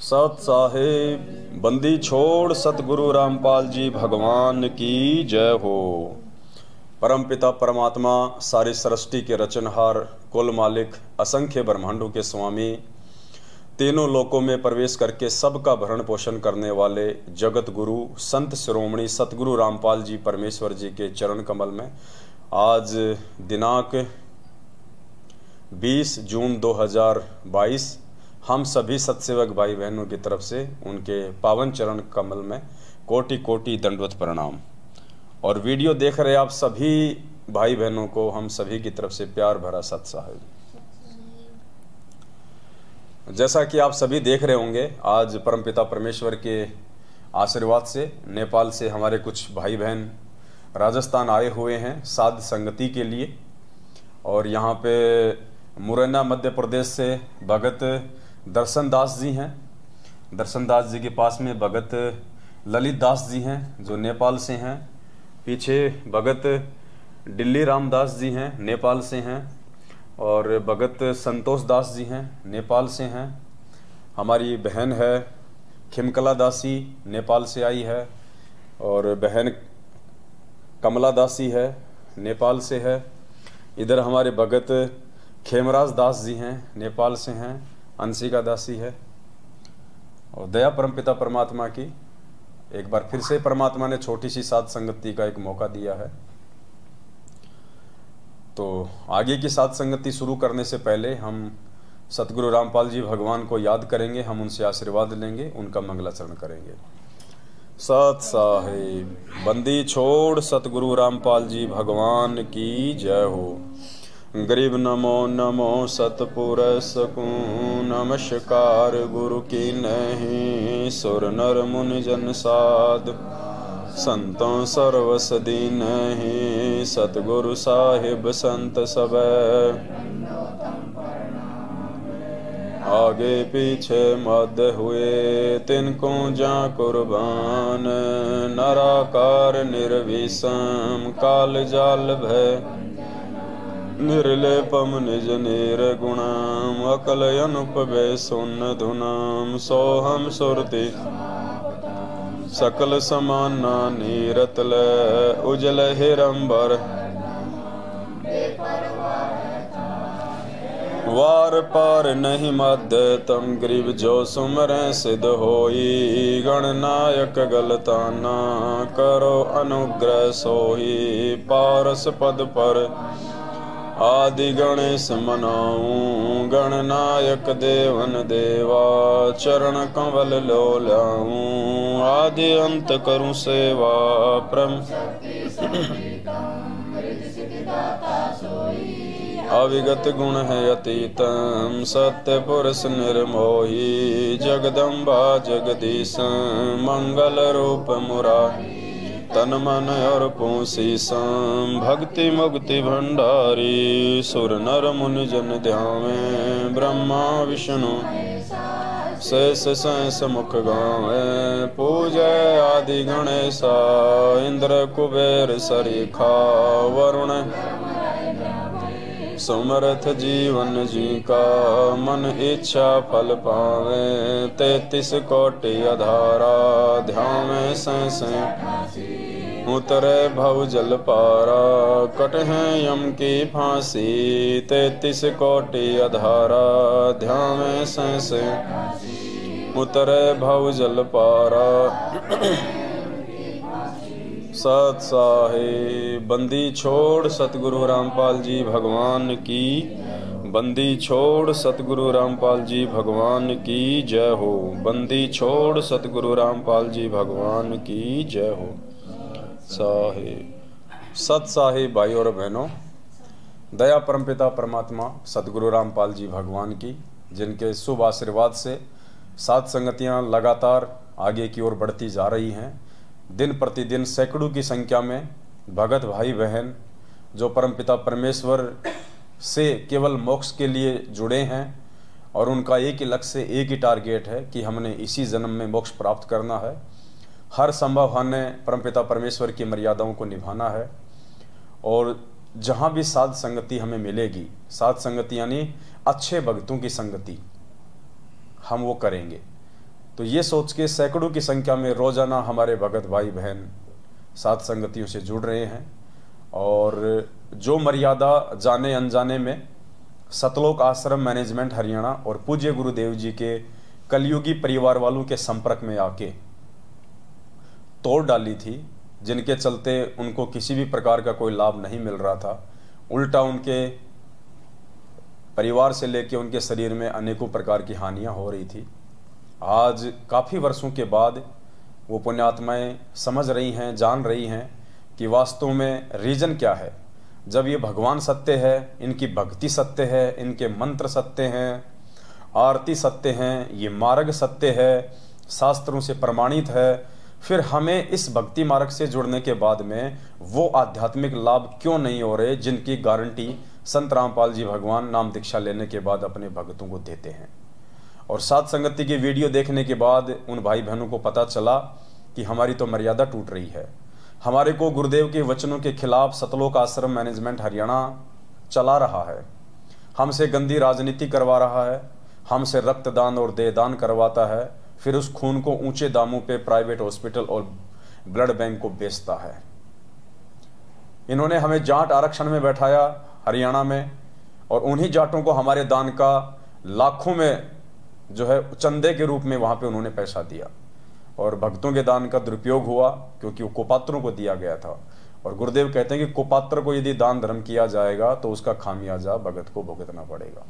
सत साहिब बंदी छोड़ सतगुरु रामपाल जी भगवान की जय हो। परमपिता परमात्मा सारी सृष्टि के रचनहार, कुल मालिक, असंख्य ब्रह्मांडों के स्वामी, तीनों लोकों में प्रवेश करके सबका भरण पोषण करने वाले जगत गुरु संत शिरोमणि सतगुरु रामपाल जी परमेश्वर जी के चरण कमल में आज दिनांक 20 जून 2022 हम सभी सत्सेवक भाई बहनों की तरफ से उनके पावन चरण कमल में कोटि कोटि दंडवत प्रणाम। और वीडियो देख रहे आप सभी भाई बहनों को हम सभी की तरफ से प्यार भरा सत साहिब। जैसा कि आप सभी देख रहे होंगे, आज परमपिता परमेश्वर के आशीर्वाद से नेपाल से हमारे कुछ भाई बहन राजस्थान आए हुए हैं साध संगति के लिए। और यहाँ पे मुरैना मध्य प्रदेश से भगत दर्शन दास जी हैं। दर्शन दास जी के पास में भगत ललित दास जी हैं जो नेपाल से हैं। पीछे भगत दिल्ली रामदास जी हैं, नेपाल से हैं। और भगत संतोष दास जी हैं, नेपाल से हैं। हमारी बहन है खिमकला दासी, नेपाल से आई है। और बहन कमला दासी है, नेपाल से है। इधर हमारे भगत खेमराज दास जी हैं, नेपाल से हैं। अंशिका दासी है। और दया परमपिता परमात्मा की एक बार फिर से परमात्मा ने छोटी सी साध संगति का एक मौका दिया है। तो आगे की साध संगति शुरू करने से पहले हम सतगुरु रामपाल जी भगवान को याद करेंगे, हम उनसे आशीर्वाद लेंगे, उनका मंगलाचरण करेंगे। सत साहिब बंदी छोड़ सतगुरु रामपाल जी भगवान की जय हो। गरीब नमो नमो सतपुरुष को नमस्कार गुरु की नहीं। सुर नर मुनि जन साध संतों सर्वस दीन नहीं। सतगुरु साहिब संत सब आगे पीछे मध्य हुए तिनको जा कुर्बान। नराकार निर्विषम काल जाल भय निर्लेपम निज निर्गुणाम। अकल अनुपवे सुन धुनाम सोहम सुरति सकल समाना नीरतल उजल हिरंबर। वार पार नहीं मध्य तम ग्रीव जो सुमरें सिद्ध होई। गणनायक गलताना करो अनुग्रह सोही। पारस पद पर आदि गणेश मनाऊं। गणनायक देवन देवा चरण कंवल लो लाऊं। आदि अंत करूं सेवा परम अविगत गुण है अतीतम। सत्य पुरुष निर्मोही जगदम्बा जगदीश। मंगल रूप मुरारी तन मन और पूसी सम। भक्ति मुक्ति भंडारी सुर नर मुनि जन ध्यावे। ब्रह्मा विष्णु शेष सहस मुख गावे। पूजय आदि गणेशा इंद्र कुबेर सरीखा। वरुण सुमरथ जीवन जी का मन इच्छा फल पावे। 33 कोटि अधारा ध्यान से उतरे भव जल पारा। कट है यम की फांसी 33 कोटि अधारा। ध्यान से उतरे भव जल पारा। सत साहिब बंदी छोड़ सतगुरु रामपाल जी भगवान की। बंदी छोड़ सतगुरु रामपाल जी भगवान की जय हो। बंदी छोड़ सतगुरु रामपाल जी भगवान की जय हो। साहिब सत साहिब भाई और बहनों, दया परमपिता परमात्मा सतगुरु रामपाल जी भगवान की, जिनके शुभ आशीर्वाद से साध संगतियां लगातार आगे की ओर बढ़ती जा रही हैं। दिन प्रतिदिन सैकड़ों की संख्या में भगत भाई बहन जो परमपिता परमेश्वर से केवल मोक्ष के लिए जुड़े हैं और उनका एक ही लक्ष्य, एक ही टारगेट है कि हमने इसी जन्म में मोक्ष प्राप्त करना है। हर संभव हमने परमपिता परमेश्वर की मर्यादाओं को निभाना है। और जहाँ भी साध संगति हमें मिलेगी, साध संगति यानी अच्छे भक्तों की संगति, हम वो करेंगे। तो ये सोच के सैकड़ों की संख्या में रोजाना हमारे भगत भाई बहन साध संगतियों से जुड़ रहे हैं और जो मर्यादा जाने अनजाने में सतलोक आश्रम मैनेजमेंट हरियाणा और पूज्य गुरुदेव जी के कलयुगी परिवार वालों के संपर्क में आके तोड़ डाली थी, जिनके चलते उनको किसी भी प्रकार का कोई लाभ नहीं मिल रहा था, उल्टा उनके परिवार से लेकर उनके शरीर में अनेकों प्रकार की हानियां हो रही थी। आज काफ़ी वर्षों के बाद वो पुण्यात्माएं समझ रही हैं, जान रही हैं कि वास्तव में रीजन क्या है। जब ये भगवान सत्य है, इनकी भक्ति सत्य है, इनके मंत्र सत्य हैं, आरती सत्य हैं, ये मार्ग सत्य है, शास्त्रों से प्रमाणित है, फिर हमें इस भक्ति मार्ग से जुड़ने के बाद में वो आध्यात्मिक लाभ क्यों नहीं हो रहे जिनकी गारंटी संत रामपाल जी भगवान नाम दीक्षा लेने के बाद अपने भक्तों को देते हैं। और साध संगति की वीडियो देखने के बाद उन भाई बहनों को पता चला कि हमारी तो मर्यादा टूट रही है। हमारे को गुरुदेव के वचनों के खिलाफ सतलोक आश्रम मैनेजमेंट हरियाणा चला रहा है, हमसे गंदी राजनीति करवा रहा है, हमसे रक्तदान और देहदान करवाता है, फिर उस खून को ऊंचे दामों पे प्राइवेट हॉस्पिटल और ब्लड बैंक को बेचता है। इन्होंने हमें जाट आरक्षण में बैठाया हरियाणा में और उन्हीं जाटों को हमारे दान का लाखों में जो है चंदे के रूप में वहां पे उन्होंने पैसा दिया और भक्तों के दान का दुरुपयोग हुआ क्योंकि वो कुपात्रों को दिया गया था। और गुरुदेव कहते हैं कि कुपात्र को यदि दान धर्म किया जाएगा तो उसका खामियाजा भगत को भुगतना पड़ेगा।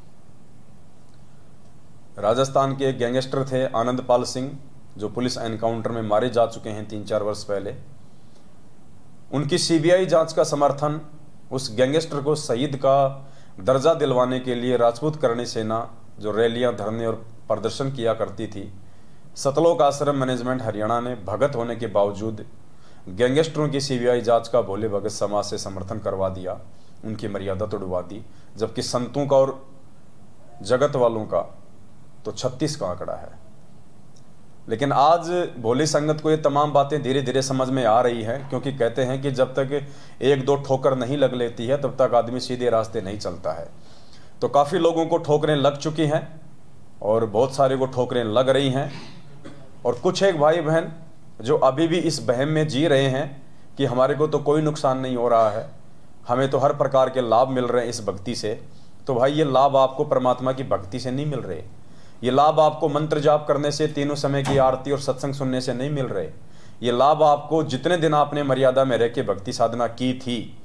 राजस्थान के एक गैंगस्टर थे आनंदपाल सिंह, जो पुलिस एनकाउंटर में मारे जा चुके हैं 3-4 वर्ष पहले। उनकी सीबीआई जांच का समर्थन उस गैंगस्टर को शहीद का दर्जा दिलवाने के लिए राजपूत करणी सेना जो रैलियां, धरने और प्रदर्शन किया करती थी, सतलोक आश्रम मैनेजमेंट हरियाणा ने भगत होने के बावजूद गैंगस्टरों की सीबीआई जांच का भोले भगत समाज से समर्थन करवा दिया, उनकी मर्यादा तोड़वा दी। जबकि संतों का और जगत वालों का तो 36 का आंकड़ा है। लेकिन आज भोली संगत को ये तमाम बातें धीरे धीरे समझ में आ रही हैं, क्योंकि कहते हैं कि जब तक 1-2 ठोकर नहीं लग लेती है तब तक आदमी सीधे रास्ते नहीं चलता है। तो काफ़ी लोगों को ठोकरें लग चुकी हैं और बहुत सारे को ठोकरें लग रही हैं। और कुछ एक भाई बहन जो अभी भी इस बहम में जी रहे हैं कि हमारे को तो कोई नुकसान नहीं हो रहा है, हमें तो हर प्रकार के लाभ मिल रहे हैं इस भक्ति से। तो भाई, ये लाभ आपको परमात्मा की भक्ति से नहीं मिल रहे, ये लाभ आपको मंत्र जाप करने से, तीनों समय की आरती और सत्संग सुनने से नहीं मिल रहे। ये लाभ आपको जितने दिन आपने मर्यादा में रह के भक्ति साधना की थी,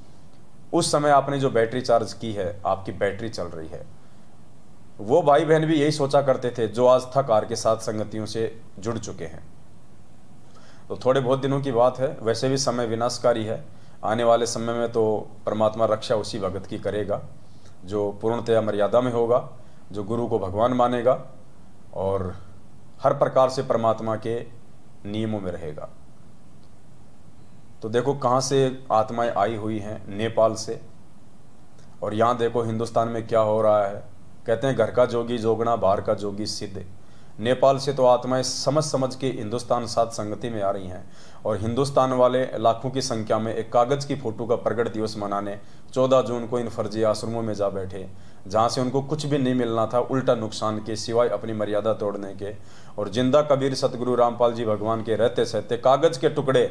उस समय आपने जो बैटरी चार्ज की है, आपकी बैटरी चल रही है। वो भाई बहन भी यही सोचा करते थे जो आज थक हार के साथ संगतियों से जुड़ चुके हैं। तो थोड़े बहुत दिनों की बात है, वैसे भी समय विनाशकारी है। आने वाले समय में तो परमात्मा रक्षा उसी भगत की करेगा जो पूर्णतया मर्यादा में होगा, जो गुरु को भगवान मानेगा और हर प्रकार से परमात्मा के नियमों में रहेगा। तो देखो कहाँ से आत्माएं आई हुई हैं, नेपाल से। और यहाँ देखो हिंदुस्तान में क्या हो रहा है। कहते हैं घर का जोगी जोगना, बाहर का जोगी सिद्ध। नेपाल से तो आत्माएं समझ समझ के हिंदुस्तान साथ संगति में आ रही हैं और हिंदुस्तान वाले लाखों की संख्या में एक कागज की फोटो का प्रगट दिवस मनाने 14 जून को इन फर्जी आश्रमों में जा बैठे, जहां से उनको कुछ भी नहीं मिलना था, उल्टा नुकसान के सिवाय अपनी मर्यादा तोड़ने के। और जिंदा कबीर सतगुरु रामपाल जी भगवान के रहते सहते कागज के टुकड़े,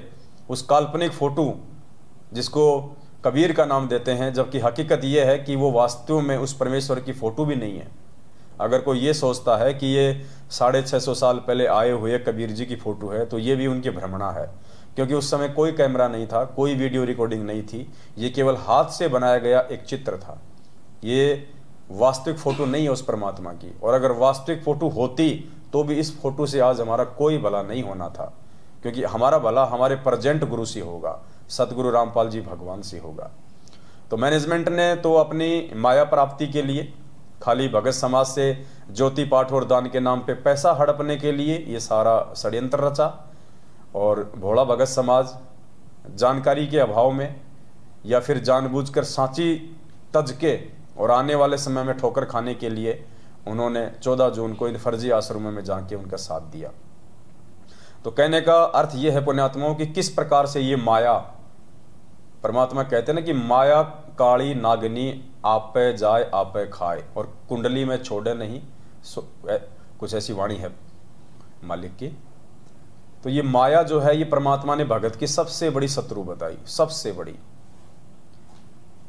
उस काल्पनिक फोटो जिसको कबीर का नाम देते हैं, जबकि हकीकत यह है कि वो वास्तव में उस परमेश्वर की फोटो भी नहीं है। अगर कोई ये सोचता है कि ये 650 साल पहले आए हुए कबीर जी की फोटो है, तो ये भी उनकी भ्रमणा है, क्योंकि उस समय कोई कैमरा नहीं था, कोई वीडियो रिकॉर्डिंग नहीं थी। ये केवल हाथ से बनाया गया एक चित्र था। ये वास्तविक फोटो नहीं है उस परमात्मा की। और अगर वास्तविक फोटो होती तो भी इस फोटो से आज हमारा कोई भला नहीं होना था, क्योंकि हमारा भला हमारे प्रेजेंट गुरु से होगा, सतगुरु रामपाल जी भगवान से होगा। तो मैनेजमेंट ने तो अपनी माया प्राप्ति के लिए खाली भगत समाज से ज्योति पाठ और दान के नाम पे पैसा हड़पने के लिए ये सारा षड्यंत्र रचा। और भोला भगत समाज जानकारी के अभाव में या फिर जानबूझकर सांची तज के और आने वाले समय में ठोकर खाने के लिए उन्होंने 14 जून को इन फर्जी आश्रमों में जाके उनका साथ दिया। तो कहने का अर्थ यह है पुण्यात्माओं कि किस प्रकार से ये माया, परमात्मा कहते हैं ना कि माया काली नागनी आपे जाए आपे खाए और कुंडली में छोड़े नहीं, कुछ ऐसी वाणी है। मालिक की। तो ये माया जो है, ये परमात्मा ने भगत की सबसे बड़ी शत्रु बताई, सबसे बड़ी।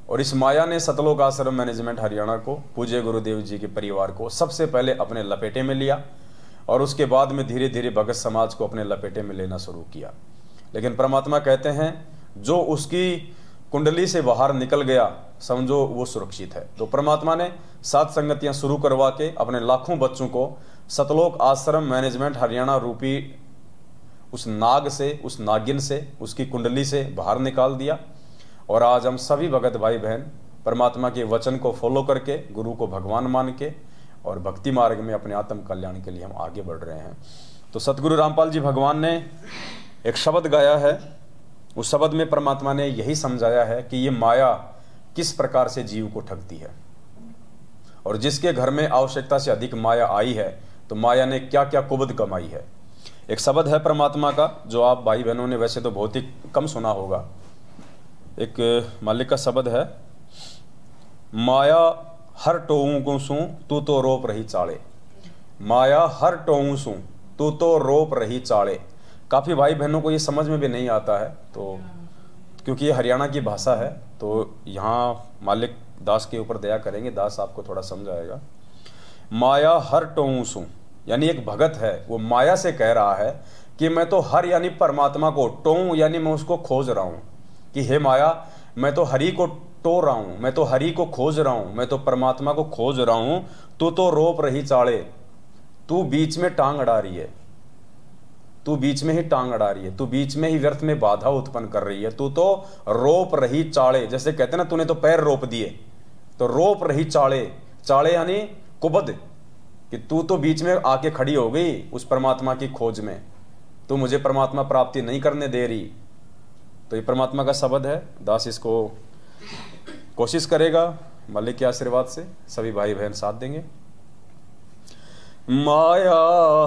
और इस माया ने सतलोक आश्रम मैनेजमेंट हरियाणा को, पूज्य गुरुदेव जी के परिवार को सबसे पहले अपने लपेटे में लिया, और उसके बाद में धीरे धीरे भगत समाज को अपने लपेटे में लेना शुरू किया। लेकिन परमात्मा कहते हैं जो उसकी कुंडली से बाहर निकल गया, समझो वो सुरक्षित है। तो परमात्मा ने सात संगतियां शुरू करवा के अपने लाखों बच्चों को सतलोक आश्रम मैनेजमेंट हरियाणा रूपी उस नाग से, उस नागिन से, उसकी कुंडली से बाहर निकाल दिया। और आज हम सभी भगत भाई बहन परमात्मा के वचन को फॉलो करके, गुरु को भगवान मान के और भक्ति मार्ग में अपने आत्म कल्याण के लिए हम आगे बढ़ रहे हैं। तो सतगुरु रामपाल जी भगवान ने एक शब्द गाया है, उस शब्द में परमात्मा ने यही समझाया है कि ये माया किस प्रकार से जीव को ठगती है, और जिसके घर में आवश्यकता से अधिक माया आई है तो माया ने क्या क्या कुबद कमाई है। एक शब्द है परमात्मा का जो आप भाई बहनों ने वैसे तो बहुत ही कम सुना होगा। एक मालिक का शब्द है, माया हर टोऊ को सू तू तो रोप रही चाले। माया हर टोऊ सू तू तो रोप रही चाले। काफ़ी भाई बहनों को ये समझ में भी नहीं आता है, तो क्योंकि ये हरियाणा की भाषा है तो यहाँ मालिक दास के ऊपर दया करेंगे, दास आपको थोड़ा समझाएगा। माया हर टोऊ सू यानी एक भगत है, वो माया से कह रहा है कि मैं तो हर यानी परमात्मा को, टोऊ यानी मैं उसको खोज रहा हूँ कि हे माया मैं तो हरि को टो रहा हूँ, मैं तो हरि को खोज रहा हूँ, मैं तो परमात्मा को खोज रहा हूँ। तू तो रोप रही चाले, तू बीच में टांग अड़ा रही है, तू बीच में ही टांग अड़ा रही है, तू बीच में ही व्यर्थ में बाधा उत्पन्न कर रही है। तू तो रोप रही चाले, जैसे कहते हैं ना तूने तो पैर रोप दिए, तो रोप रही चाले। चाले यानी कुबद, कि तू तो बीच में आके खड़ी हो गई उस परमात्मा की खोज में, तू मुझे परमात्मा प्राप्ति नहीं करने दे रही। तो ये परमात्मा का शब्द है। दास इसको कोशिश करेगा, मालिक के आशीर्वाद से सभी भाई बहन साथ देंगे। माया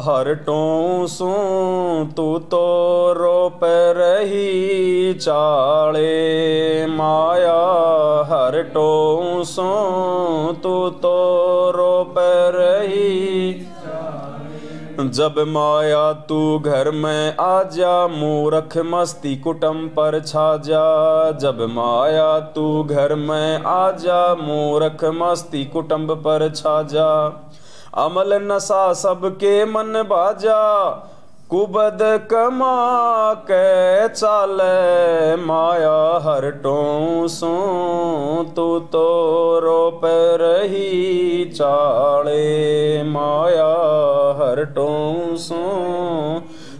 हर टों सू तू तो रोप रही चाले। माया हर टों सू तू तो रोप रही। जब माया तू घर में आ जा, मूर्ख मस्ती कुटुंब पर छा जा। जब माया तू घर में आ जा, मूर्ख मस्ती कुटुंब पर छा जा। अमल नशा सबके मन बाजा, कुबद कमा के चाले। माया हर टों सू तू तो रोप रही चाले। माया हर टों सू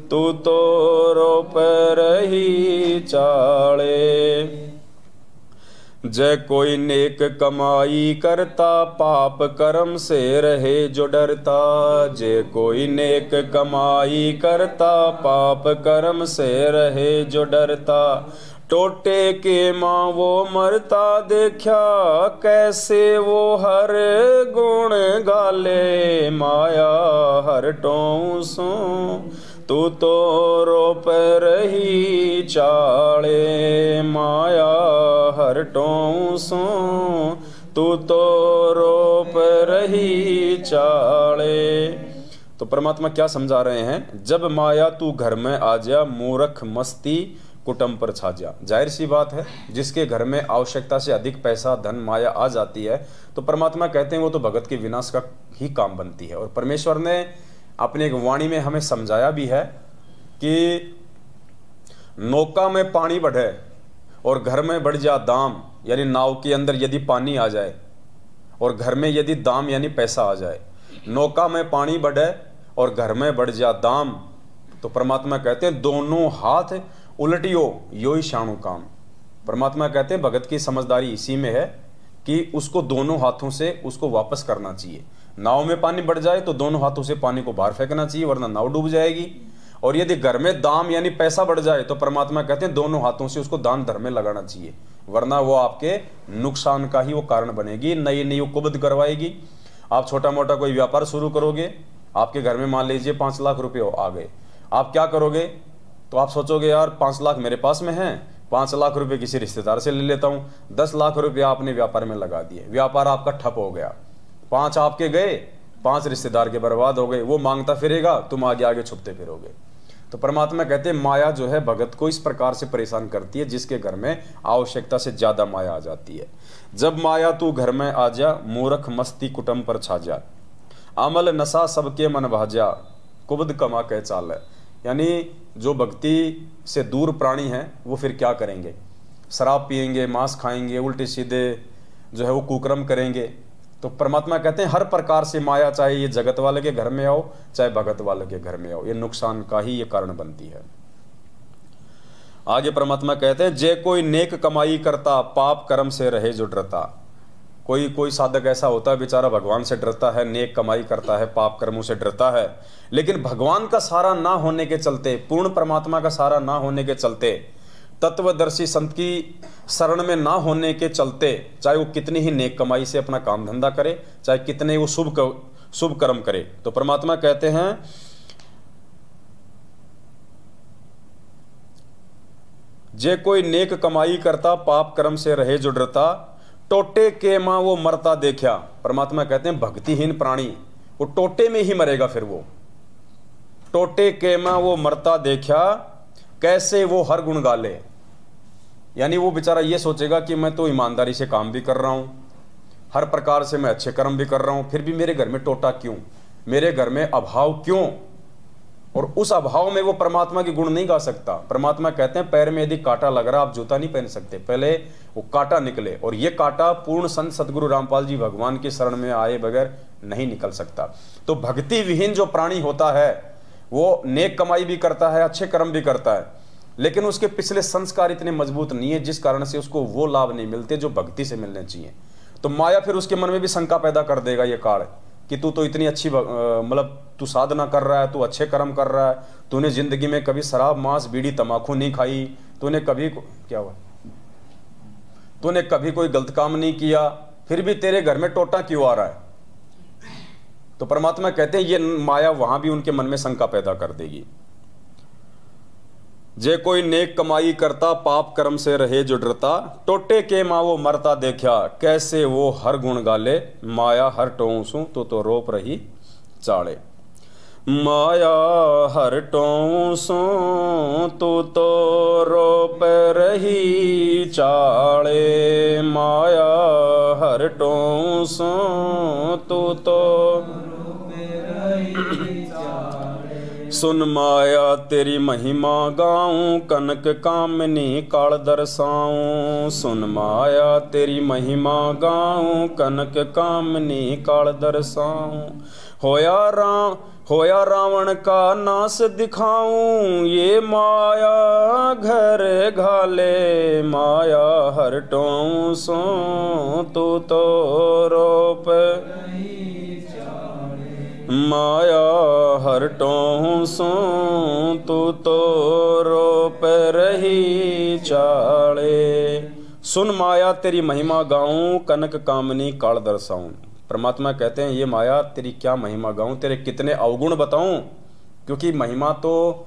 तू तो रोप रही चाले। जय कोई नेक कमाई करता, पाप कर्म से रहे जो डरता। जय कोई नेक कमाई करता, पाप कर्म से रहे जो डरता। टोटे के माँ वो मरता, देखा कैसे वो हर गुण गाले। माया हर टों सू तू तो रोप रही चाले। माया हर टों सू तू तो रोप रही चाले। तो परमात्मा क्या समझा रहे हैं, जब माया तू घर में आ जा, मूर्ख मस्ती कुटुंब पर छा जा। जाहिर सी बात है, जिसके घर में आवश्यकता से अधिक पैसा धन माया आ जाती है तो परमात्मा कहते हैं वो तो भगत के विनाश का ही काम बनती है। और परमेश्वर ने अपने एक वाणी में हमें समझाया भी है कि नौका में पानी बढ़े और घर में बढ़ जा दाम, यानी नाव के अंदर यदि पानी आ जाए और घर में यदि दाम यानी पैसा आ जाए। नौका में पानी बढ़े और घर में बढ़ जा दाम, तो परमात्मा कहते हैं दोनों हाथ उलटियो यो ही शाणु काम। परमात्मा कहते हैं भगत की समझदारी इसी में है कि उसको दोनों हाथों से उसको वापस करना चाहिए। नाव में पानी बढ़ जाए तो दोनों हाथों से पानी को बाहर फेंकना चाहिए, वरना नाव डूब जाएगी। और यदि घर में दाम यानी पैसा बढ़ जाए तो परमात्मा कहते हैं दोनों हाथों से उसको दान धर्म में लगाना चाहिए, वरना वो आपके नुकसान का ही वो कारण बनेगी, नई नई कुबद करवाएगी। आप छोटा मोटा कोई व्यापार शुरू करोगे, आपके घर में मान लीजिए 5 लाख रुपए आ गए, आप क्या करोगे? तो आप सोचोगे यार 5 लाख मेरे पास में हैं, 5 लाख रुपए किसी रिश्तेदार से ले लेता हूँ। 10 लाख रुपया आपने व्यापार में लगा दिए, व्यापार आपका ठप हो गया। 5 आपके गए, 5 रिश्तेदार के बर्बाद हो गए, वो मांगता फिरेगा, तुम आगे आगे छुपते फिरोगे। तो परमात्मा कहते हैं माया जो है भगत को इस प्रकार से परेशान करती है जिसके घर में आवश्यकता से ज्यादा माया आ जाती है। जब माया तू घर में आ जा, मूर्ख मस्ती कुटुम पर छा जा, अमल नशा सबके मन भाजा, कुबद कमा के चाल है। यानी जो भक्ति से दूर प्राणी हैं वो फिर क्या करेंगे, शराब पिएंगे, मांस खाएंगे, उल्टे सीधे जो है वो कुकर्म करेंगे। तो परमात्मा कहते हैं हर प्रकार से माया, चाहे ये जगत वाले के घर में आओ चाहे भगत वाले के घर में आओ, ये नुकसान का ही ये कारण बनती है। आगे परमात्मा कहते हैं जे कोई नेक कमाई करता, पाप कर्म से रहे जो डरता। कोई साधक ऐसा होता है बेचारा भगवान से डरता है, नेक कमाई करता है, पाप कर्मों से डरता है, लेकिन भगवान का सहारा ना होने के चलते, पूर्ण परमात्मा का सहारा ना होने के चलते, तत्वदर्शी संत की शरण में ना होने के चलते, चाहे वो कितनी ही नेक कमाई से अपना काम धंधा करे, चाहे कितने वो शुभ कर्म करे, तो परमात्मा कहते हैं जे कोई नेक कमाई करता, पाप कर्म से रहे जो डरता, टोटे के मां वो मरता देखा। परमात्मा कहते हैं भक्तिहीन प्राणी वो टोटे में ही मरेगा। फिर वो टोटे के मां वो मरता देखा, कैसे वो हर गुण गाले। यानी वो बेचारा ये सोचेगा कि मैं तो ईमानदारी से काम भी कर रहा हूं, हर प्रकार से मैं अच्छे कर्म भी कर रहा हूं, फिर भी मेरे घर में टोटा क्यों, मेरे घर में अभाव क्यों। और उस अभाव में वो परमात्मा के गुण नहीं गा सकता। परमात्मा कहते हैं पैर में यदि कांटा लग रहा, आप जूता नहीं पहन सकते, पहले वो कांटा निकले, और ये कांटा पूर्ण संत सदगुरु रामपाल जी भगवान की शरण में आए बगैर नहीं निकल सकता। तो भक्ति विहीन जो प्राणी होता है वो नेक कमाई भी करता है, अच्छे कर्म भी करता है, लेकिन उसके पिछले संस्कार इतने मजबूत नहीं है जिस कारण से उसको वो लाभ नहीं मिलते जो भक्ति से मिलने चाहिए। तो माया फिर उसके मन में भी शंका पैदा कर देगा ये काल कि तू तो इतनी अच्छी मतलब तू साधना कर रहा है, तू अच्छे कर्म कर रहा है, तूने जिंदगी में कभी शराब मांस बीड़ी तंबाकू नहीं खाई, तूने कभी क्या हुआ, तूने कभी कोई गलत काम नहीं किया, फिर भी तेरे घर में टोटा क्यों आ रहा है। तो परमात्मा कहते हैं ये माया वहां भी उनके मन में शंका पैदा कर देगी। जे कोई नेक कमाई करता, पाप कर्म से रहे जो डरता, टोटे के मां वो मरता देखा, कैसे वो हर गुण गाले, माया हर टोंसू तो रोप रही चाड़े। माया हर टोंसू तो रोप रही चाड़े, माया हर टोंसू तो सुन माया तेरी महिमा गाऊं, कनक कामनी काल दर्शाऊं। सुन माया तेरी महिमा गाऊं, कनक कामनी काल दर्शाऊं। होया रावण का नाश दिखाऊं, ये माया घर घाले, माया हर टोंसू तो रोप, माया हर टोंसू तो रोप रही चाड़े। सुन माया तेरी महिमा गाऊं, कनक कामनी काल दर्शाऊं। परमात्मा कहते हैं ये माया तेरी क्या महिमा गाऊं, तेरे कितने अवगुण बताऊं, क्योंकि महिमा तो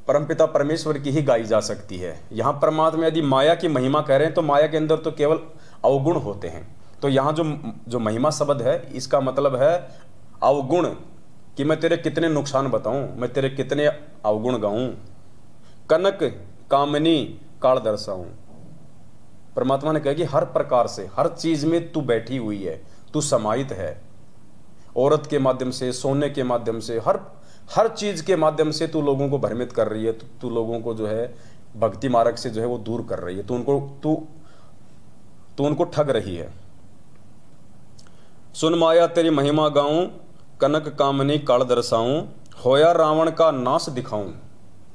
परमपिता परमेश्वर की ही गाई जा सकती है। यहाँ परमात्मा यदि माया की महिमा कह रहे हैं तो माया के अंदर तो केवल अवगुण होते हैं। तो यहाँ जो महिमा शब्द है इसका मतलब है अवगुण, कि मैं तेरे कितने नुकसान बताऊं, मैं तेरे कितने अवगुण गाऊं। कनक कामनी काल दर्शाऊं। परमात्मा ने कहा कि हर प्रकार से, हर चीज में तू बैठी हुई है, तू समाहित है। औरत के माध्यम से, सोने के माध्यम से, हर चीज के माध्यम से तू लोगों को भ्रमित कर रही है, तू लोगों को जो है भक्ति मार्ग से जो है वो दूर कर रही है, तू उनको ठग रही है। सुन माया तेरी महिमा गाऊं, कनक कामनी काल दर्शाऊं। होया रावण का नाश दिखाऊं।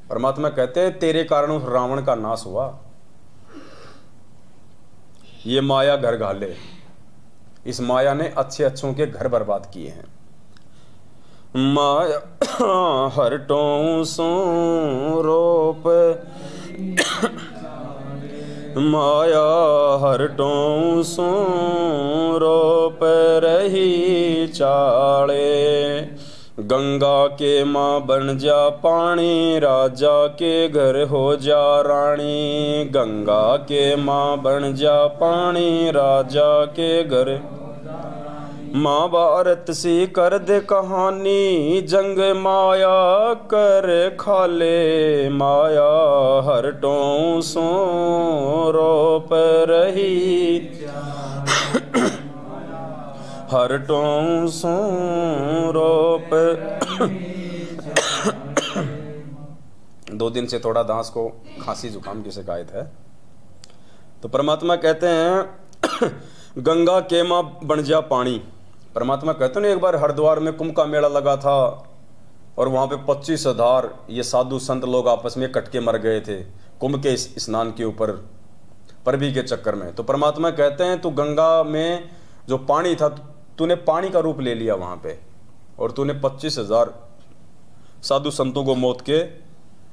परमात्मा कहते हैं तेरे कारण उस रावण का नाश हुआ। ये माया घर घाले, इस माया ने अच्छे अच्छों के घर बर्बाद किए हैं। माया हर टोंसू रोप, माया हर टोंसू रोप रही चाड़े। गंगा के माँ बन जा पानी, राजा के घर हो जा रानी। गंगा के माँ बन जा पानी, राजा के घर। महाभारत सी कर दे कहानी, जंग माया कर खाले, माया हरटों सो रोप रही, हरटों सो रोप। 2 दिन से थोड़ा दांत को खांसी जुकाम की शिकायत है। तो परमात्मा कहते हैं गंगा के माँ बन जा पानी। परमात्मा कहते हैं एक बार हरिद्वार में कुंभ का मेला लगा था और वहाँ पे 25,000 ये साधु संत लोग आपस में कट के मर गए थे कुंभ के स्नान के ऊपर परबी के चक्कर में। तो परमात्मा कहते हैं तू गंगा में जो पानी था, तूने पानी का रूप ले लिया वहाँ पे और तूने 25,000 साधु संतों को मौत के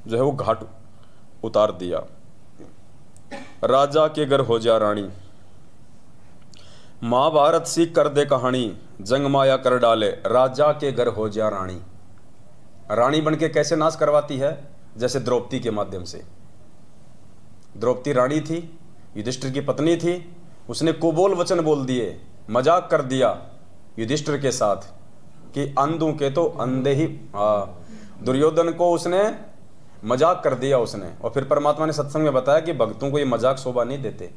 जो है वो घाट उतार दिया। राजा के घर हो जा रानी, महाभारत सी कर दे कहानी, जंग माया कर डाले, राजा के घर हो जा रानी। रानी बनके कैसे नाश करवाती है? जैसे द्रौपदी के माध्यम से। द्रौपदी रानी थी, युधिष्ठिर की पत्नी थी, उसने कुबोल वचन बोल दिए, मजाक कर दिया युधिष्ठिर के साथ कि अंधों के तो अंधे ही। दुर्योधन को उसने मजाक कर दिया उसने। और फिर परमात्मा ने सत्संग में बताया कि भक्तों को ये मजाक शोभा नहीं देते,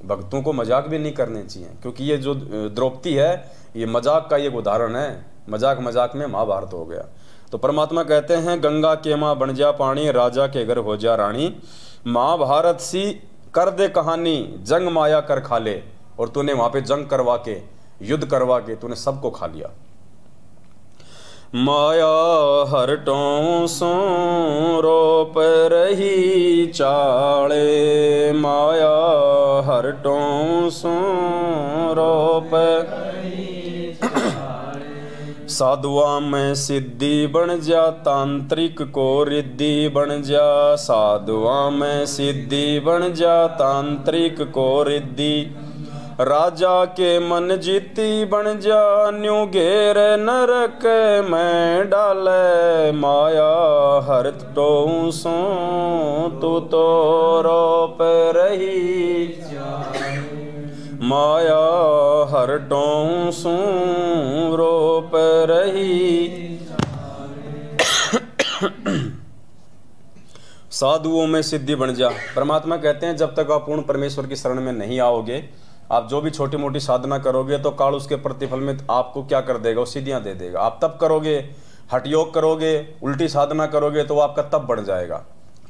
भक्तों को मजाक भी नहीं करने चाहिए, क्योंकि ये जो द्रौपदी है ये मजाक का एक उदाहरण है। मजाक मजाक में महाभारत हो गया। तो परमात्मा कहते हैं गंगा के माँ बन जा पानी, राजा के घर हो जा रानी, महाभारत सी कर दे कहानी, जंग माया कर खा ले। और तूने वहां पे जंग करवा के, युद्ध करवा के तूने सबको खा लिया। माया हरटों सो रोप रही चाले, माया हरटों सो रोप। साधुआ में सिद्धि बन जा, तांत्रिक को रिद्धि बन जा, साधुआ में सिद्धि बन जा, तांत्रिक को रिद्धि। राजा के मन जीती बन जा, न्यू घेर नरक में डाले, माया हरटों सो तू तो रोप रही, माया हरटों सो रोप रही। साधुओं में सिद्धि बन जा। परमात्मा कहते हैं जब तक आप पूर्ण परमेश्वर की शरण में नहीं आओगे, आप जो भी छोटी मोटी साधना करोगे तो काल उसके प्रतिफल में आपको क्या कर देगा? वो सिद्धियां दे देगा। आप तब करोगे, हठ योग करोगे, उल्टी साधना करोगे तो वो आपका तब बढ़ जाएगा।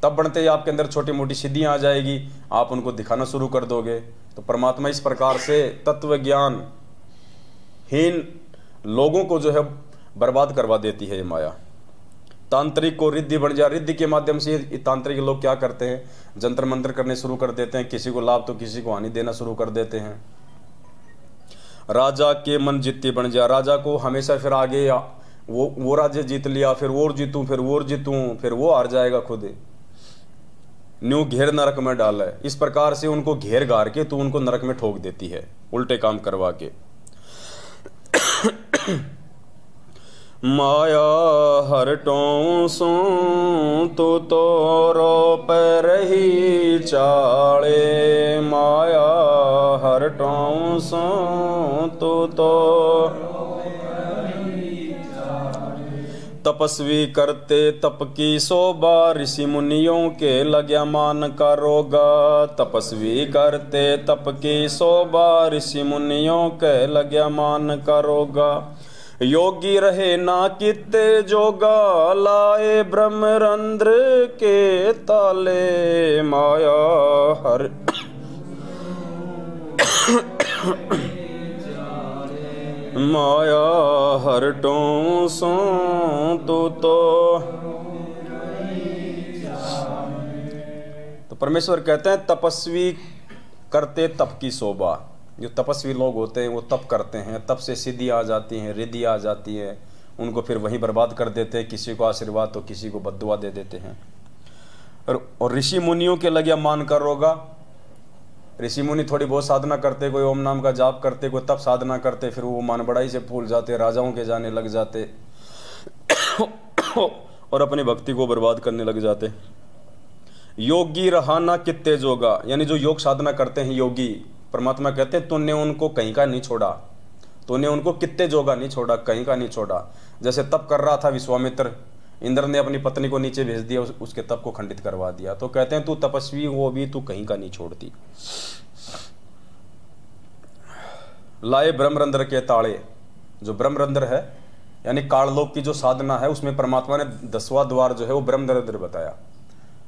तब बढ़ते ही आपके अंदर छोटी मोटी सिद्धियां आ जाएगी, आप उनको दिखाना शुरू कर दोगे। तो परमात्मा इस प्रकार से तत्व ज्ञान हीन लोगों को जो है बर्बाद करवा देती है ये माया। तांत्रिक को रिद्धि बन जा। रिद्धि के माध्यम से तांत्रिक लोग क्या करते हैं? जंत्र मंत्र करने शुरू कर देते हैं, किसी को लाभ तो किसी को हानि देना शुरू कर देते हैं। राजा के मन जित्ती बन जा। राजा को हमेशा फिर आगे वो राज्य जीत लिया, फिर वो जीतूं, फिर वो जीतूं, फिर वो हार जाएगा खुद। न्यू घेर नरक में डाला है। इस प्रकार से उनको घेर गार के तू उनको नरक में ठोक देती है, उल्टे काम करवा के। माया हरटों सो तू तो रोप रही चाले, माया हरटों सो तू तो। तपस्वी करते तप की शोभा, ऋषि मुनियों के लग्या मान का रोगा। तपस्वी करते तप की शोभा, ऋषि मुनियों के लग्या मान का रोगा। योगी रहे ना कित्ते जोगा, लाए ब्रह्मरंध्र के ताले, माया हर माया हरटों सो तू तो परमेश्वर कहते हैं तपस्वी करते तप की शोभा। जो तपस्वी लोग होते हैं वो तप करते हैं, तप से सिद्धि आ जाती हैं, रिद्धि आ जाती है, उनको फिर वहीं बर्बाद कर देते हैं। किसी को आशीर्वाद तो किसी को बद्दुआ दे देते हैं। और ऋषि मुनियों के लगे मान कर रोगा। ऋषि मुनि थोड़ी बहुत साधना करते, कोई ओम नाम का जाप करते, कोई तप साधना करते, फिर वो मान बड़ाई से भूल जाते, राजाओं के जाने लग जाते और अपनी भक्ति को बर्बाद करने लग जाते। योगी रहा ना कित्ते जोगा, यानी जो योग साधना करते हैं योगी, परमात्मा कहते हैं तूने उनको कहीं का नहीं छोड़ा, तूने उनको कितने जोगा नहीं छोड़ा, कहीं का नहीं छोड़ा। जैसे तप कर रहा था विश्वामित्र, इंद्र ने अपनी पत्नी को नीचे भेज दिया, उसके तप को खंडित करवा दिया। तो कहते हैं तू तपस्वी वो भी तू कहीं का नहीं छोड़ती। लाए ब्रह्मरंध्र के ताले, जो ब्रह्मरंध्र है यानी काललोक की जो साधना है, उसमें परमात्मा ने 10वां द्वार जो है वो ब्रह्मरंध्र बताया।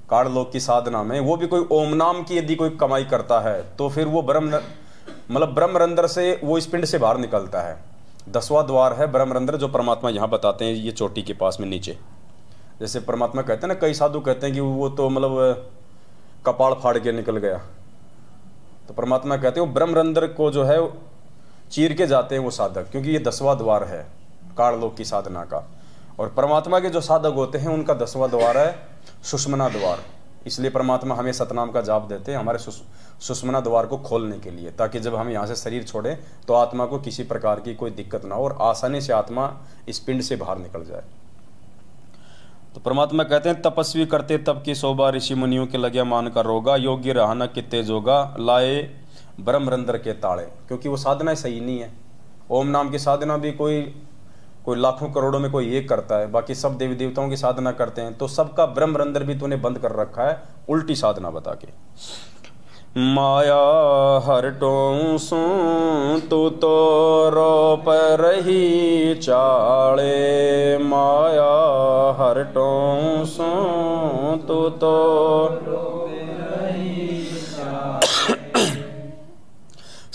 काललोक की साधना में वो भी कोई ओम नाम की यदि कोई कमाई करता है तो फिर वो ब्रह्मरंध्र से वो इस पिंड से बाहर निकलता है। 10वां द्वार है ब्रह्मरंध्र, जो परमात्मा यहाँ बताते हैं ये चोटी के पास में नीचे। जैसे परमात्मा कहते हैं ना, कई साधु कहते हैं कि वो तो कपाड़ फाड़ के निकल गया, तो परमात्मा कहते हैं वो ब्रह्मरंध्र को जो है चीर के जाते हैं वो साधक, क्योंकि ये 10वां द्वार है काललोक की साधना का। और परमात्मा के जो साधक होते हैं उनका 10वां द्वार है सुषुम्ना द्वार। इसलिए परमात्मा हमें सतनाम का जाप देते हैं हमारे सुषुम्ना द्वार को खोलने के लिए, ताकि जब हम यहाँ से शरीर छोड़ें तो आत्मा को किसी प्रकार की कोई दिक्कत ना हो और आसानी से आत्मा इस पिंड से बाहर निकल जाए। तो परमात्मा कहते हैं तपस्वी करते तब की शोभा, ऋषि मुनियों के लगे मान का रोगा, योग्य रहना कितने जोगा, लाए ब्रह्मरंध्र के ताले। क्योंकि वो साधना सही नहीं है। ओम नाम की साधना भी कोई लाखों करोड़ों में कोई एक करता है, बाकी सब देवी देवताओं की साधना करते हैं, तो सबका ब्रह्मरंध्र भी तूने बंद कर रखा है उल्टी साधना बता के। माया हरटों सो तू तो रो पर ही चाले, माया हरटों सो तू तो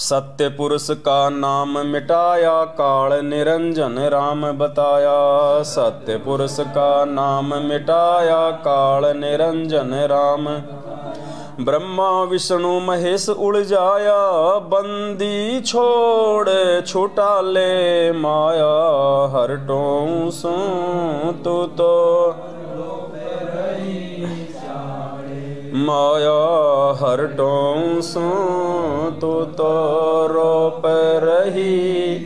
सत्य पुरुष का नाम मिटाया, काल निरंजन राम बताया। सत्य पुरुष का नाम मिटाया, काल निरंजन राम। ब्रह्मा विष्णु महेश उलझाया, बंदी छोड़ छुटा ले, माया हरटों सो तू तो माया हरटों सो तू तो रो पर रही।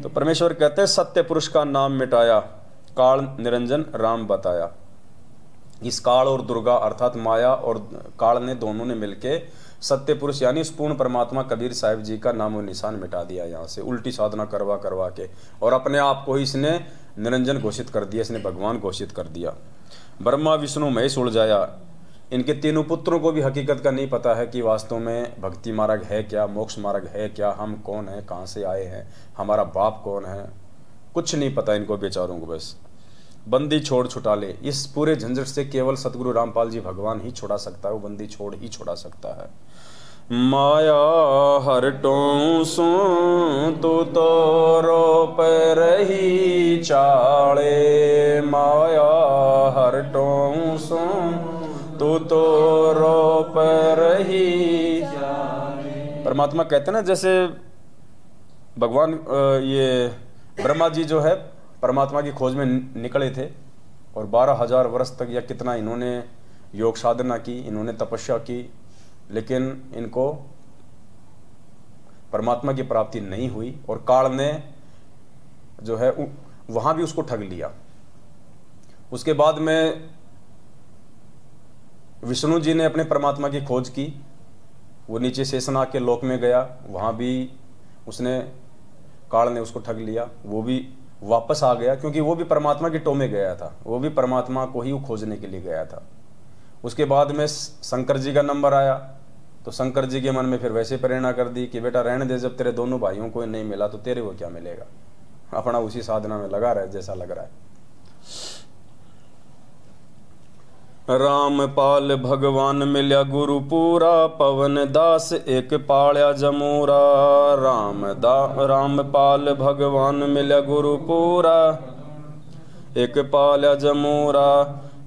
तो परमेश्वर कहते हैं सत्य पुरुष का नाम मिटाया, काल निरंजन राम बताया। इस काल और दुर्गा अर्थात माया और काल ने दोनों ने मिलके सत्य पुरुष यानी इस पूर्ण परमात्मा कबीर साहिब जी का नाम और निशान मिटा दिया यहाँ से, उल्टी साधना करवा के, और अपने आप को ही इसने निरंजन घोषित कर दिया, इसने भगवान घोषित कर दिया। ब्रह्मा विष्णु महेश उलझाया, इनके तीनों पुत्रों को भी हकीकत का नहीं पता है कि वास्तव में भक्ति मार्ग है क्या, मोक्ष मार्ग है क्या, हम कौन है, कहाँ से आए हैं, हमारा बाप कौन है, कुछ नहीं पता इनको बेचारों को। बस बंदी छोड़ छुटा ले, इस पूरे झंझट से केवल सतगुरु रामपाल जी भगवान ही छुड़ा सकता है, वो बंदी छोड़ ही छुड़ा सकता है। माया हरटों सो तू तो रो पर ही चाले, माया हरटों सो तू तो रो पर ही। परमात्मा कहते हैं ना, जैसे भगवान ये ब्रह्मा जी जो है परमात्मा की खोज में निकले थे और 12,000 वर्ष तक या कितना इन्होंने योग साधना की, इन्होंने तपस्या की, लेकिन इनको परमात्मा की प्राप्ति नहीं हुई और काल ने जो है वहां भी उसको ठग लिया। उसके बाद में विष्णु जी ने अपने परमात्मा की खोज की, वो नीचे शेषनाग के लोक में गया, वहां भी उसने काल ने उसको ठग लिया, वो भी वापस आ गया क्योंकि वो भी परमात्मा के टोमे गया था, वो भी परमात्मा को ही खोजने के लिए गया था। उसके बाद में शंकर जी का नंबर आया तो शंकर जी के मन में फिर वैसे प्रेरणा कर दी कि बेटा रहने दे, जब तेरे दोनों भाइयों को नहीं मिला तो तेरे को क्या मिलेगा, अपना उसी साधना में लगा रहे जैसा लग रहा है। रामपाल भगवान मिल्या गुरु पूरा, पवन दास एक पाल्या जमूरा। रामपाल भगवान मिल्या गुरु पूरा, एक पाल्या जमूरा।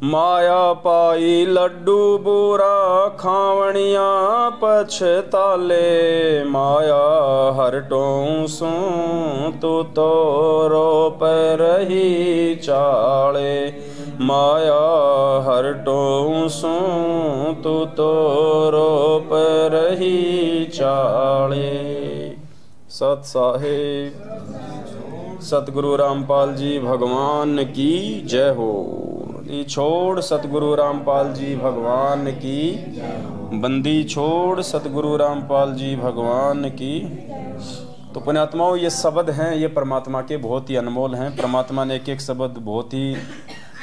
माया पाई लड्डू बूरा, खावणिया पछताले, माया हरटों सो तू तो रो पर ही चाले, माया हरटों सो तू तो रो पर ही चाले। सत साहिब सतगुरु रामपाल जी भगवान की जय हो। छोड़ सतगुरु रामपाल जी भगवान की, बंदी छोड़ सतगुरु रामपाल जी भगवान की। तो पुण्यात्माओं, ये शब्द हैं, ये परमात्मा के बहुत ही अनमोल हैं। परमात्मा ने एक एक शब्द बहुत ही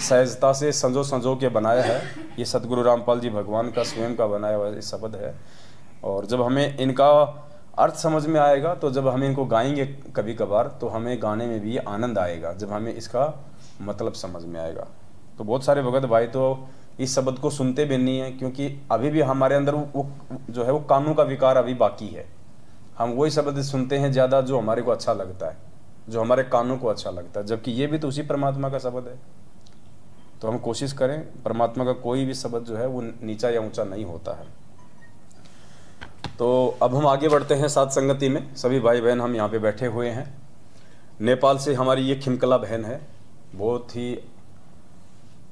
सहजता से संजो संजो के बनाया है। ये सतगुरु रामपाल जी भगवान का स्वयं का बनाया हुआ ये शब्द है। और जब हमें इनका अर्थ समझ में आएगा, तो जब हम इनको गाएंगे कभी कभार, तो हमें गाने में भी आनंद आएगा जब हमें इसका मतलब समझ में आएगा। तो बहुत सारे भगत भाई तो इस शब्द को सुनते भी नहीं है, क्योंकि अभी भी हमारे अंदर वो जो है वो कानों का विकार अभी बाकी है। हम वही शब्द सुनते हैं ज़्यादा जो हमारे को अच्छा लगता है, जो हमारे कानों को अच्छा लगता है, जबकि ये भी तो उसी परमात्मा का शब्द है। तो हम कोशिश करें, परमात्मा का कोई भी शब्द जो है वो नीचा या ऊंचा नहीं होता है। तो अब हम आगे बढ़ते हैं साथ संगति में। सभी भाई बहन हम यहाँ पे बैठे हुए हैं। नेपाल से हमारी ये खिमकला बहन है, बहुत ही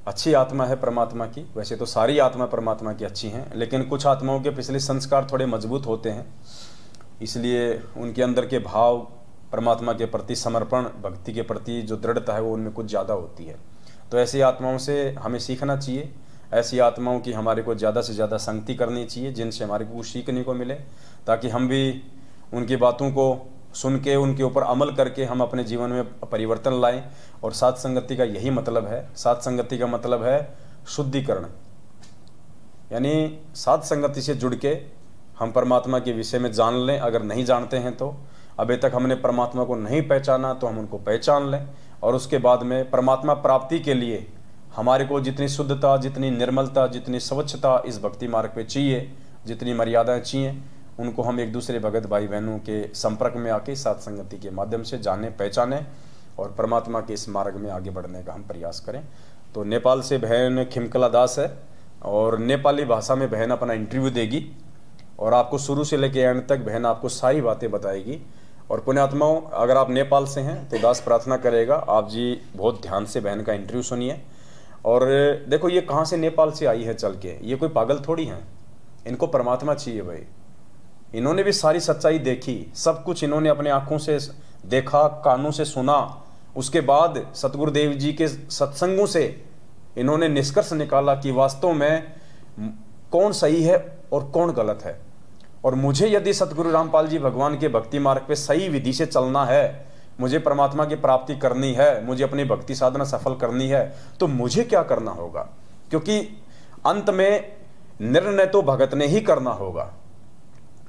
अच्छी आत्मा है परमात्मा की। वैसे तो सारी आत्मा परमात्मा की अच्छी हैं, लेकिन कुछ आत्माओं के पिछले संस्कार थोड़े मजबूत होते हैं, इसलिए उनके अंदर के भाव, परमात्मा के प्रति समर्पण, भक्ति के प्रति जो दृढ़ता है वो उनमें कुछ ज़्यादा होती है। तो ऐसी आत्माओं से हमें सीखना चाहिए। ऐसी आत्माओं की हमारे को ज़्यादा से ज़्यादा संगति करनी चाहिए, जिनसे हमारे को कुछ सीखने को मिले, ताकि हम भी उनकी बातों को सुन के उनके ऊपर अमल करके हम अपने जीवन में परिवर्तन लाएं। और साथ संगति का यही मतलब है। साथ संगति का मतलब है शुद्धिकरण, यानी साथ संगति से जुड़ के हम परमात्मा के विषय में जान लें। अगर नहीं जानते हैं तो अभी तक हमने परमात्मा को नहीं पहचाना, तो हम उनको पहचान लें। और उसके बाद में परमात्मा प्राप्ति के लिए हमारे को जितनी शुद्धता, जितनी निर्मलता, जितनी स्वच्छता इस भक्ति मार्ग पे चाहिए, जितनी मर्यादाएं चाहिए, उनको हम एक दूसरे भगत भाई बहनों के संपर्क में आके साथ संगति के माध्यम से जाने, पहचाने और परमात्मा के इस मार्ग में आगे बढ़ने का हम प्रयास करें। तो नेपाल से बहन खिमकला दास है और नेपाली भाषा में बहन अपना इंटरव्यू देगी और आपको शुरू से लेकर एंड तक बहन आपको सारी बातें बताएगी। और पुण्यात्माओं, अगर आप नेपाल से हैं तो दास प्रार्थना करेगा आप जी बहुत ध्यान से बहन का इंटरव्यू सुनिए। और देखो ये कहाँ से नेपाल से आई है चल के, ये कोई पागल थोड़ी हैं, इनको परमात्मा चाहिए भाई। इन्होंने भी सारी सच्चाई देखी, सब कुछ इन्होंने अपने आंखों से देखा, कानों से सुना, उसके बाद सतगुरुदेव जी के सत्संगों से इन्होंने निष्कर्ष निकाला कि वास्तव में कौन सही है और कौन गलत है। और मुझे यदि सतगुरु रामपाल जी भगवान के भक्ति मार्ग पे सही विधि से चलना है, मुझे परमात्मा की प्राप्ति करनी है, मुझे अपनी भक्ति साधना सफल करनी है, तो मुझे क्या करना होगा? क्योंकि अंत में निर्णय तो भगत ने ही करना होगा।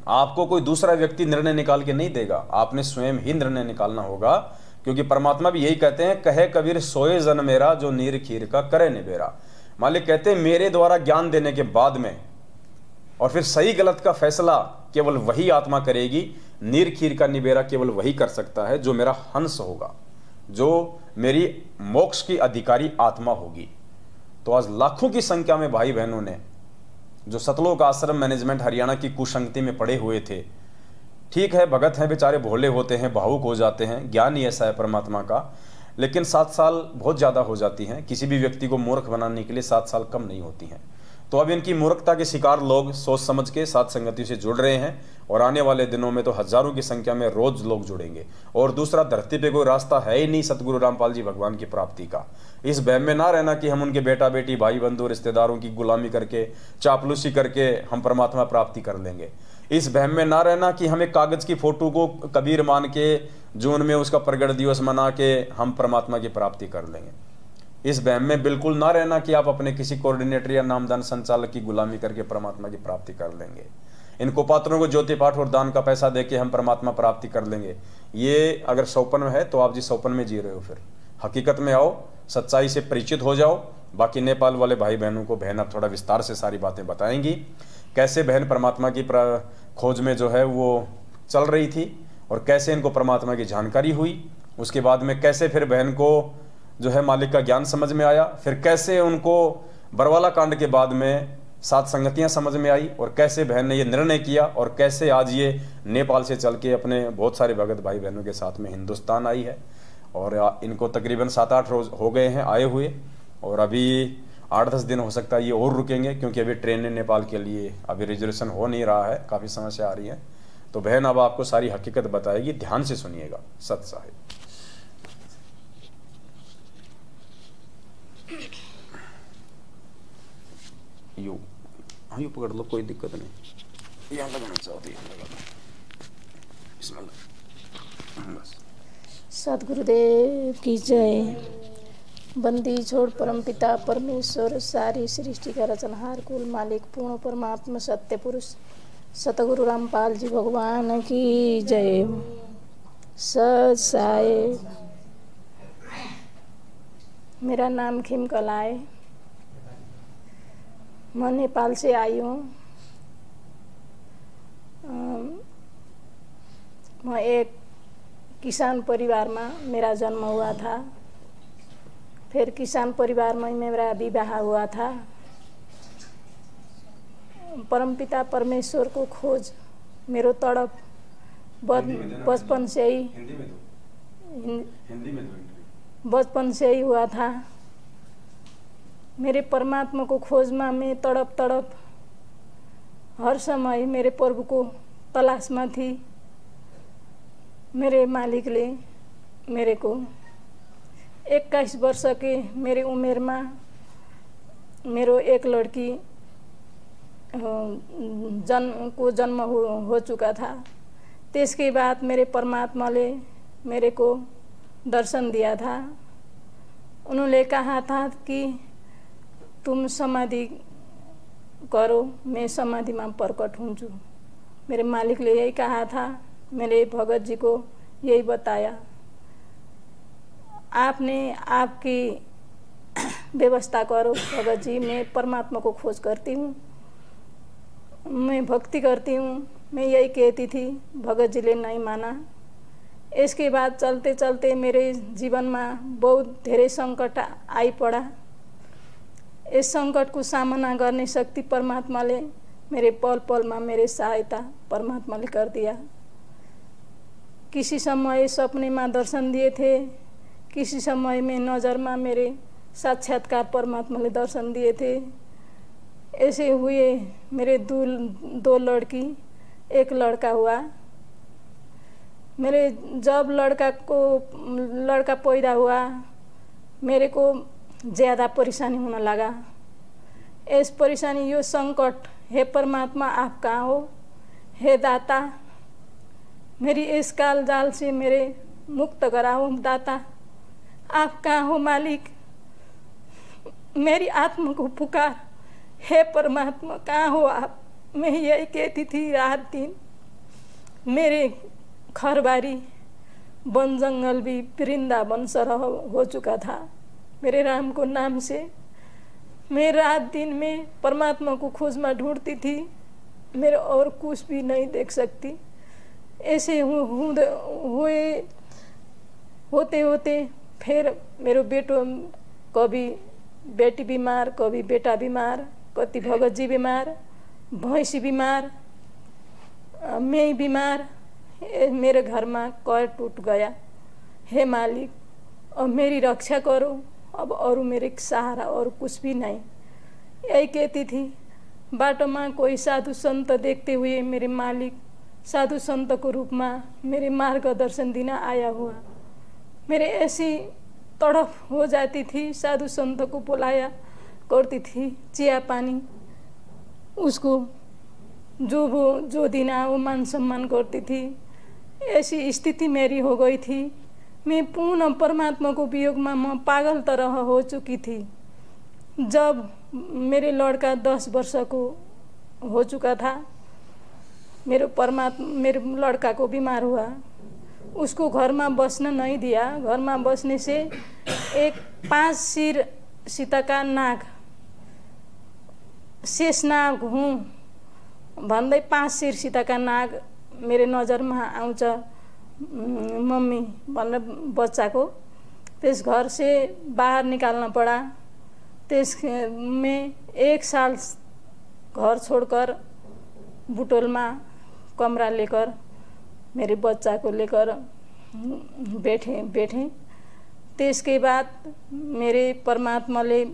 आपको कोई दूसरा व्यक्ति निर्णय निकाल के नहीं देगा, आपने स्वयं ही निर्णय निकालना होगा। क्योंकि परमात्मा भी यही कहते हैं, कहे कबीर सोए जन मेरा, जो नीर खीर का करे निबेरा। मालिक कहते हैं मेरे द्वारा ज्ञान देने के बाद में और फिर सही गलत का फैसला केवल वही आत्मा करेगी। नीर खीर का निबेरा केवल वही कर सकता है जो मेरा हंस होगा, जो मेरी मोक्ष की अधिकारी आत्मा होगी। तो आज लाखों की संख्या में भाई बहनों ने जो सतलोक आश्रम मैनेजमेंट हरियाणा की कुसंगति में पड़े हुए थे, ठीक है भगत हैं बेचारे, भोले होते हैं, भावुक हो जाते हैं, ज्ञान ही ऐसा है परमात्मा का, लेकिन 7 साल बहुत ज़्यादा हो जाती हैं। किसी भी व्यक्ति को मूर्ख बनाने के लिए 7 साल कम नहीं होती हैं। तो अब इनकी मूर्खता के शिकार लोग सोच समझ के साथ संगति से जुड़ रहे हैं और आने वाले दिनों में तो हजारों की संख्या में रोज लोग जुड़ेंगे। और दूसरा, धरती पे कोई रास्ता है ही नहीं सतगुरु रामपाल जी भगवान की प्राप्ति का। इस बहम में ना रहना कि हम उनके बेटा बेटी, भाई बंधु, रिश्तेदारों की गुलामी करके, चापलूसी करके हम परमात्मा प्राप्ति कर लेंगे। इस बहम में ना रहना कि हमें कागज की फोटो को कबीर मान के जून में उसका प्रगट दिवस मना के हम परमात्मा की प्राप्ति कर लेंगे। इस बहम में बिल्कुल ना रहना कि आप अपने किसी कोऑर्डिनेटर या नामदान संचालक की गुलामी करके परमात्मा की प्राप्ति कर लेंगे। इनको पात्रों को ज्योति पाठ और दान का पैसा देके हम परमात्मा प्राप्ति कर लेंगे। ये अगर सौपन में है तो आप जी सौपन में जी रहे हो। फिर हकीकत में आओ, सच्चाई से परिचित हो जाओ। बाकी नेपाल वाले भाई बहनों को बहन अब थोड़ा विस्तार से सारी बातें बताएंगी, कैसे बहन परमात्मा की खोज में जो है वो चल रही थी और कैसे इनको परमात्मा की जानकारी हुई। उसके बाद में कैसे फिर बहन को जो है मालिक का ज्ञान समझ में आया, फिर कैसे उनको बरवाला कांड के बाद में सात संगतियां समझ में आई और कैसे बहन ने ये निर्णय किया और कैसे आज ये नेपाल से चल के अपने बहुत सारे भगत भाई बहनों के साथ में हिंदुस्तान आई है। और इनको तकरीबन 7-8 रोज हो गए हैं आए हुए और अभी 8-10 दिन हो सकता है ये और रुकेंगे, क्योंकि अभी ट्रेन नेपाल के लिए अभी रिजर्वेशन हो नहीं रहा है, काफ़ी समस्या आ रही है। तो बहन अब आपको सारी हकीकत बताएगी, ध्यान से सुनिएगा। सत साहिब हाँ, यू पकड़ लो, कोई दिक्कत नहीं। यहाँ लगाना चाहती है, लगा दो। बिस्मिल्लाह। सद्गुरुदेव की जय। बंदी छोड़ परमपिता परमेश्वर सारी सृष्टि का रचनहार कुल मालिक पूर्ण परमात्मा सत्य पुरुष सतगुरु रामपाल जी भगवान की जय। सत साहेब। मेरा नाम खिमकला है। मैं नेपाल से आई हूँ। मैं एक किसान परिवार में मेरा जन्म हुआ था। फिर किसान परिवार में मेरा विवाह हुआ था। परमपिता परमेश्वर को खोज मेरो तड़प बचपन से ही बचपन से ही हुआ था। मेरे परमात्मा को खोज में मैं तड़प हर समय मेरे प्रभु को तलाश में थी। मेरे मालिक ने मेरे को 21 वर्ष के मेरे उम्र में मेरो एक लड़की जन्म हो चुका था। इसके बाद मेरे परमात्मा ने मेरे को दर्शन दिया था। उन्होंने कहा था कि तुम समाधि करो, मैं समाधि में प्रकट हूँ। मेरे मालिक ने यही कहा था। मेरे भगत जी को यही बताया, आपने आपकी व्यवस्था करो भगत जी। मैं परमात्मा को खोज करती हूँ, मैं भक्ति करती हूँ, मैं यही कहती थी। भगत जी ने नहीं माना। इसके बाद चलते चलते मेरे जीवन में बहुत ढेरे संकट आई पड़ा। इस संकट को सामना करने शक्ति परमात्मा ने मेरे पल पल में मेरे सहायता परमात्मा ने कर दिया। किसी समय सपने में दर्शन दिए थे, किसी समय में नज़र में मेरे साक्षात्कार परमात्मा ने दर्शन दिए थे। ऐसे हुए मेरे दो लड़की एक लड़का हुआ। मेरे जब लड़का पैदा हुआ मेरे को ज़्यादा परेशानी होने लगा। इस परेशानी यो संकट, हे परमात्मा आप कहाँ हो? हे दाता मेरी इस काल जाल से मेरे मुक्त कराओ। दाता आप कहाँ हो मालिक? मेरी आत्मा को पुकार, हे परमात्मा कहाँ हो आप? मैं यही कहती थी रात दिन। मेरे घर बारी वन जंगल भी वृंदावन सरह हो चुका था। मेरे राम को नाम से मैं रात दिन में परमात्मा को खोज में ढूंढती थी। मेरे और कुछ भी नहीं देख सकती। ऐसे होते होते फिर मेरे बेटो कभी बेटी बीमार, कभी बेटा बीमार, कति भगत जी बीमार, भैंसी बीमार, मैं बीमार। मेरे घर में कर टूट गया। हे मालिक अब मेरी रक्षा करो। अब और मेरे सहारा और कुछ भी नहीं। यही कहती थी। बाटो में कोई साधु संत देखते हुए मेरे मालिक साधु संत को रूप में मेरे मार्गदर्शन देना आया हुआ। मेरे ऐसी तड़प हो जाती थी। साधु संत को बुलाया करती थी, चिया पानी उसको जो देना वो मान सम्मान करती थी। ऐसी स्थिति मेरी हो गई थी। मैं पूर्ण परमात्मा को वियोग में मैं पागल तरह हो चुकी थी। जब मेरे लड़का 10 वर्ष को हो चुका था, मेरे लड़का को बीमार हुआ। उसको घर में बसने नहीं दिया। घर में बसने से एक 5 सिर सीता का नाग, शेष नाग हूँ भन्दै 5 सिर सीता का नाग मेरे नज़र में आउँछ मम्मी भनेर बच्चाको। त्यस घर से बाहर निकालना पड़ा। में 1 साल घर छोड़कर बुटोल में कमरा लेकर मेरे बच्चा को लेकर बैठे। त्यसके बाद मेरे परमात्माले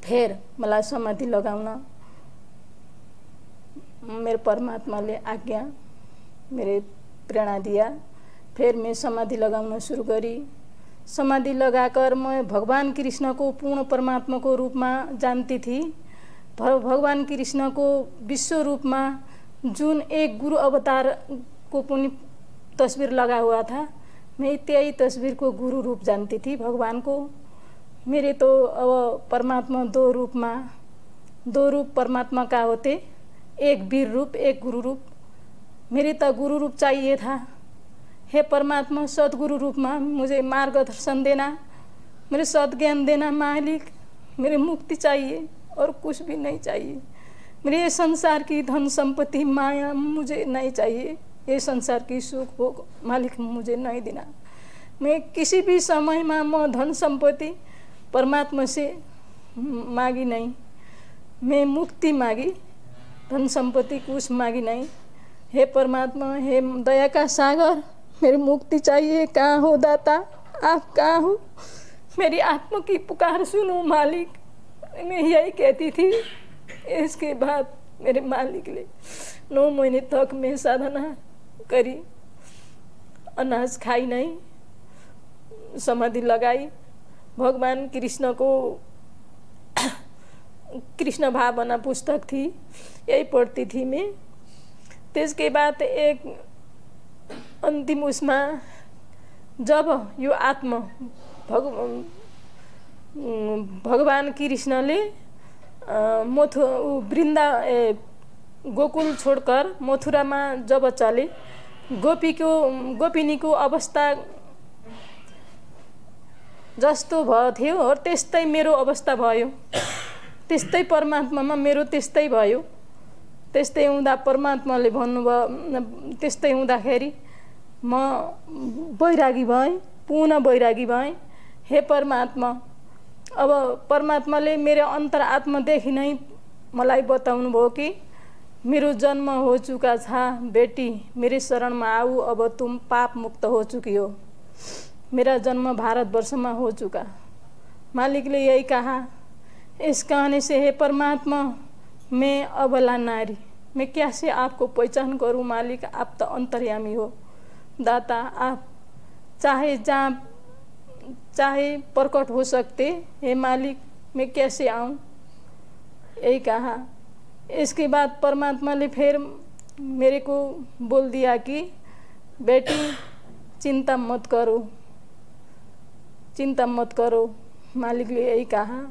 फिर मलाई समाधि लगाउन मेरे परमात्माले आज्ञा मेरे प्रेरणा दिया। फिर मैं समाधि लगाउन शुरू करी। समाधि लगाकर मैं भगवान कृष्ण को पूर्ण परमात्मा को रूप में जानती थी। भगवान कृष्ण को विश्व रूप में जुन एक गुरु अवतार को पनि तस्वीर लगा हुआ था। मैं त्यही तस्वीर को गुरु रूप जानती थी भगवान को। मेरे तो अब परमात्मा दो रूप परमात्मा का होते, एक वीर रूप एक गुरु रूप। मेरे तो गुरु रूप चाहिए था। हे परमात्मा, सदगुरु रूप में मुझे मार्गदर्शन देना, मेरे सद्ज्ञान देना मालिक। मेरे मुक्ति चाहिए और कुछ भी नहीं चाहिए। मेरे ये संसार की धन संपत्ति माया मुझे नहीं चाहिए। ये संसार की सुख भोग मालिक मुझे नहीं देना। मैं किसी भी समय में म धन संपत्ति परमात्मा से मांगी नहीं। मैं मुक्ति मांगी, धन संपत्ति कुछ मांगी नहीं। हे परमात्मा, हे दया का सागर, मेरी मुक्ति चाहिए। कहाँ हो दाता, आप कहाँ हो? मेरी आत्मा की पुकार सुनो मालिक। मैं यही कहती थी। इसके बाद मेरे मालिक ने 9 महीने तक मैं साधना करी, अनाज खाई नहीं, समाधि लगाई। भगवान कृष्ण को कृष्ण भावना पुस्तक थी, यही पढ़ती थी मैं। त्यसके बाद एक अंतिम उसमें जब यो आत्मा भगवान कृष्णले गोकुल छोड़कर मथुरा में जब चले, गोपिनी को अवस्था जस्तो भयो और त्यस्तै मेरो अवस्था भयो। त्यस्तै परमात्मामा मेरो त्यस्तै भयो। त्यस्तै हुँदा परमात्माले भन्नुभयो, त्यस्तै हुँदाखेरि म बैरागी भएँ, पुनः बैरागी भएँ। हे परमात्मा, अब परमात्माले मेरो अन्तरात्मादेखि नै मलाई बताउनु भयो कि मेरो जन्म हो चुका छ बेटी, मेरे शरण में आऊ, अब तुम पाप मुक्त हो चुकी हो। मेरा जन्म भारतवर्ष में हो चुका। मालिक ने यही कहा। इस कहने से हे परमात्मा, मैं अबला नारी, मैं कैसे आपको पहचान करूं मालिक? आप तो अंतर्यामी हो दाता। आप चाहे जहाँ चाहे प्रकट हो सकते। हे मालिक, मैं कैसे आऊं? यही कहा। इसके बाद परमात्मा ने फिर मेरे को बोल दिया कि बेटी चिंता मत करो, चिंता मत करो। मालिक ने यही कहा,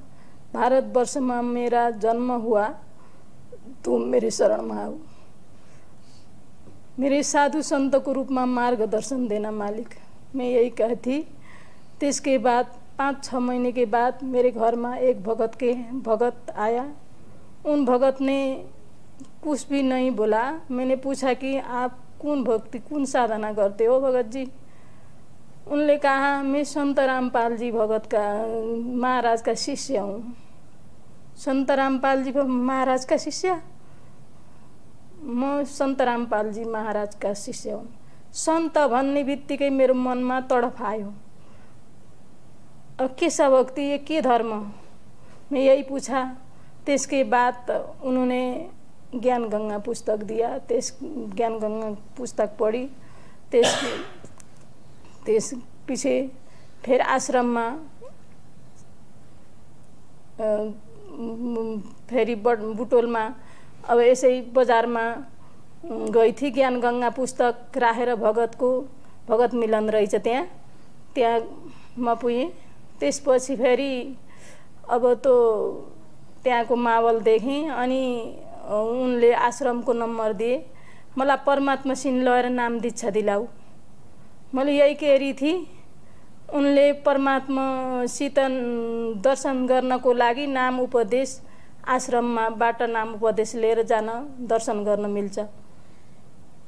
भारतवर्ष में मेरा जन्म हुआ, तुम मेरे शरण में आओ। मेरे साधु संत को रूप में मार्गदर्शन देना मालिक। मैं यही कहती। त्यसके बाद 5-6 महीने के बाद मेरे घर में एक भगत आया। उन भगत ने कुछ भी नहीं बोला। मैंने पूछा कि आप कौन भक्ति, कौन साधना करते हो भगत जी? उनने कहा, मैं संत रामपाल जी भगत का महाराज का शिष्य हूँ। संत रामपाल जी महाराज का शिष्य? म संत रामपाल जी महाराज का शिष्य हूँ। संत भन्ने बित्तिकै मेरो मनमा तडफ आयो। के सा भक्ति, ये के धर्म? मैं यही पूछा। त्यसके बाद उन्होंने ज्ञान गंगा पुस्तक दिया। ज्ञान गंगा पुस्तक पढ़ी। त्यस पीछे फिर आश्रम में फेरि बुटोल में अब ऐसे बजार में गई थी। ज्ञान गंगा पुस्तक राखेर भगत मिलन रहेछ त्यहाँ म पुगेँ। त्यसपछि फेरि अब तो त्यहाँको माहौल देखेँ अनि उनले आश्रमको नम्बर दिए। मलाई परमात्मासिन लगेर नाम दीक्षा दिलाऊ। मैले यही केरी थी। उनले परमात्मासित दर्शन गर्नको लागि नाम उपदेश आश्रममा बाट नाम उपदेश लिएर जान दर्शन गर्न मिल्छ,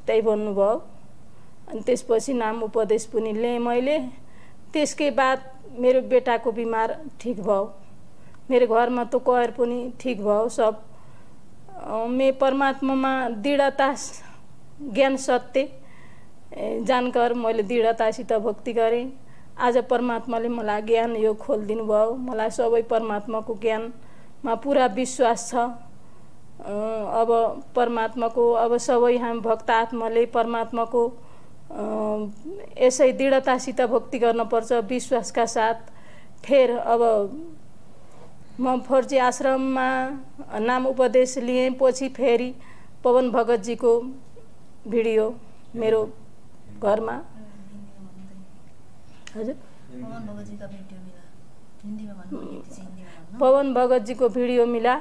त्यही भन्नुभयो। अनि त्यसपछि नाम उपदेश पनि लिएँ मैले। त्यसकै बाद मेरो बेटाको बिमार ठीक भयो। मेरो घरमा तो कहर पनि ठीक भयो सब। मैं परमात्मामा दृढ़ता ज्ञान सत्य जानकर मैले दृढ़तासित भक्ति गरेँ। आज परमात्माले मलाई ज्ञान यो खोलिदिनु भयो। मलाई सबै परमात्माको ज्ञानमा पुरा विश्वास छ। अब परमात्माको अब सबै हामी भक्त आत्माले परमात्माको यसै दृढ़तासित भक्ति गर्नुपर्छ विश्वासका साथ। फिर अब म फर्जी आश्रममा नाम उपदेश लिए। पछि फेरि पवन भगत जी को भिडियो मेरो घरमा। हजुर पवन भगत जी को वीडियो मिला।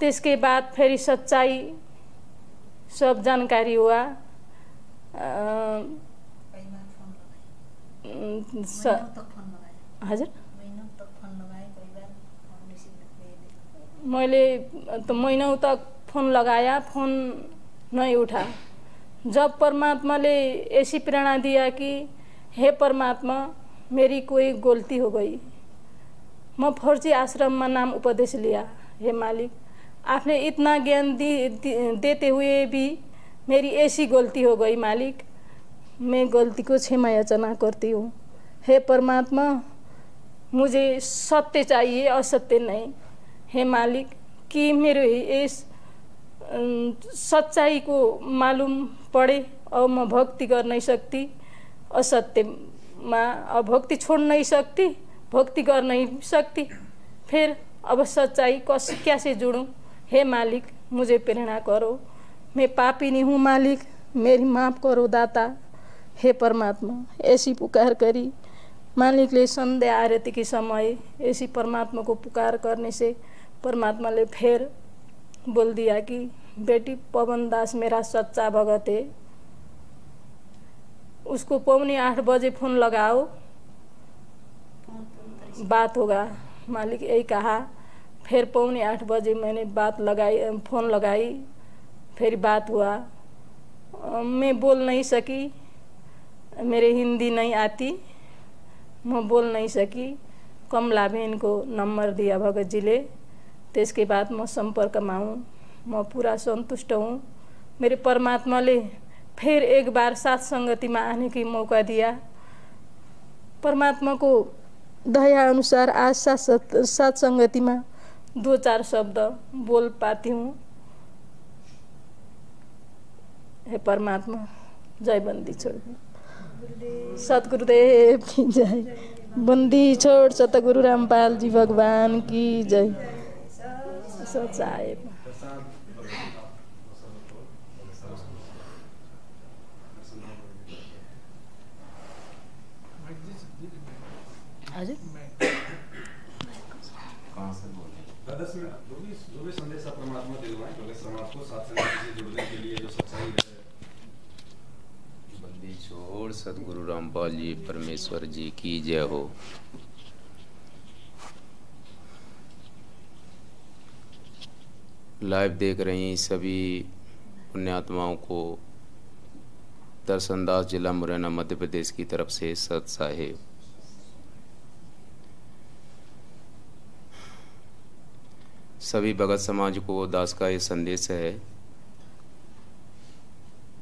त्यसके बाद फेरि सच्चाई सब जानकारी हुआ। हजुर मैले तो महीनों तक फोन लगाया, फोन नहीं उठा। जब परमात्मा ने ऐसी प्रेरणा दिया कि हे परमात्मा मेरी कोई गलती हो गई, मैं फर्जी आश्रम में नाम उपदेश लिया। हे मालिक आपने इतना ज्ञान देते हुए भी मेरी ऐसी गलती हो गई मालिक, मैं गलती को क्षमा याचना करती हूँ। हे परमात्मा मुझे सत्य चाहिए, असत्य नहीं। हे मालिक कि मेरे इस सच्चाई को मालूम पड़े और मैं भक्ति कर नहीं सकती, असत्य में भक्ति छोड़ नहीं सकती, भक्ति कर नहीं सकती, फिर अब सच्चाई कैसे जुड़ूं। हे मालिक मुझे प्रेरणा करो, मैं पापी नहीं हूँ मालिक, मेरी माफ़ करो दाता। हे परमात्मा ऐसी पुकार करी। मालिक ले संध्या आरती के समय ऐसी परमात्मा को पुकार करने से परमात्मा ने फिर बोल दिया कि बेटी पवन दास मेरा सच्चा भगत है, उसको 7:45 बजे फोन लगाओ, बात होगा। मालिक यही कहा। फिर 7:45 बजे मैंने बात लगाई, फोन लगाई, फिर बात हुआ। मैं बोल नहीं सकी, मेरे हिंदी नहीं आती, मैं बोल नहीं सकी। कमला बहन को नंबर दिया भगत जी ले। तो इसके बाद मैं संपर्क में आऊँ, मैं पूरा संतुष्ट हूँ। मेरे परमात्मा ने फिर एक बार साथ संगति में आने की मौका दिया। परमात्मा को दया अनुसार आज साथ संगति में 2-4 शब्द बोल पाती हूँ। हे परमात्मा जय बंदी छोड़ सतगुरुदेव की जय। बंदी छोड़ सतगुरु रामपाल जी भगवान की जय। सच्चाई जो भी संदेश परमात्मा दिलवाएं, तो समाज को साथ से जुड़ने के लिए जो सच्चाई है। बंदी छोड़ सतगुरु रामपाल जी परमेश्वर जी की जय हो। लाइव देख रही सभी पुण्यात्माओं को दर्शनदास जिला मुरैना मध्य प्रदेश की तरफ से सत साहेब। सभी भगत समाज को दास का ये संदेश है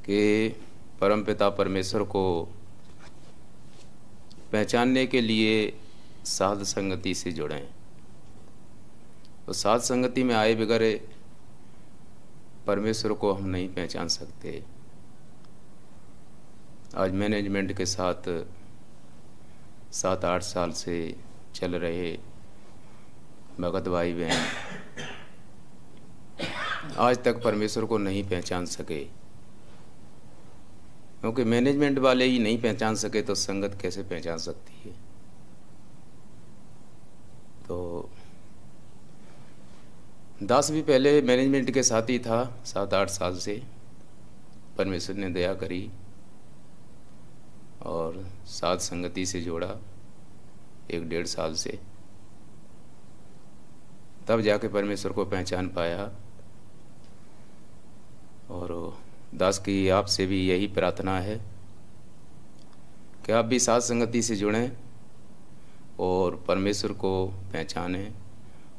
कि परमपिता परमेश्वर को पहचानने के लिए साध संगति से जुड़ें। तो साध संगति में आए बगैर परमेश्वर को हम नहीं पहचान सकते। आज मैनेजमेंट के साथ 7-8 साल से चल रहे भगत भाई बहन आज तक परमेश्वर को नहीं पहचान सके, क्योंकि मैनेजमेंट वाले ही नहीं पहचान सके तो संगत कैसे पहचान सकती है। तो दास भी पहले मैनेजमेंट के साथ ही था 7-8 साल से। परमेश्वर ने दया करी और साथ संगति से जोड़ा 1-1.5 साल से, तब जाके परमेश्वर को पहचान पाया। और दास की आपसे भी यही प्रार्थना है कि आप भी साथ संगति से जुड़ें और परमेश्वर को पहचानें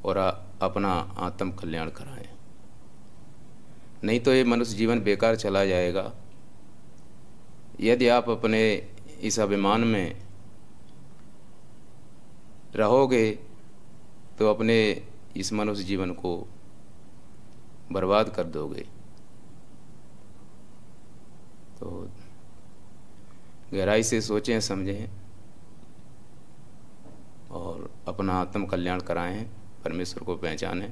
और अपना आत्म कल्याण कराएं। नहीं तो ये मनुष्य जीवन बेकार चला जाएगा यदि आप अपने इस अभिमान में रहोगे, तो अपने इस मनुष्य जीवन को बर्बाद कर दोगे। तो गहराई से सोचें, समझें और अपना आत्म कल्याण कराएं, परमेश्वर को पहचानें।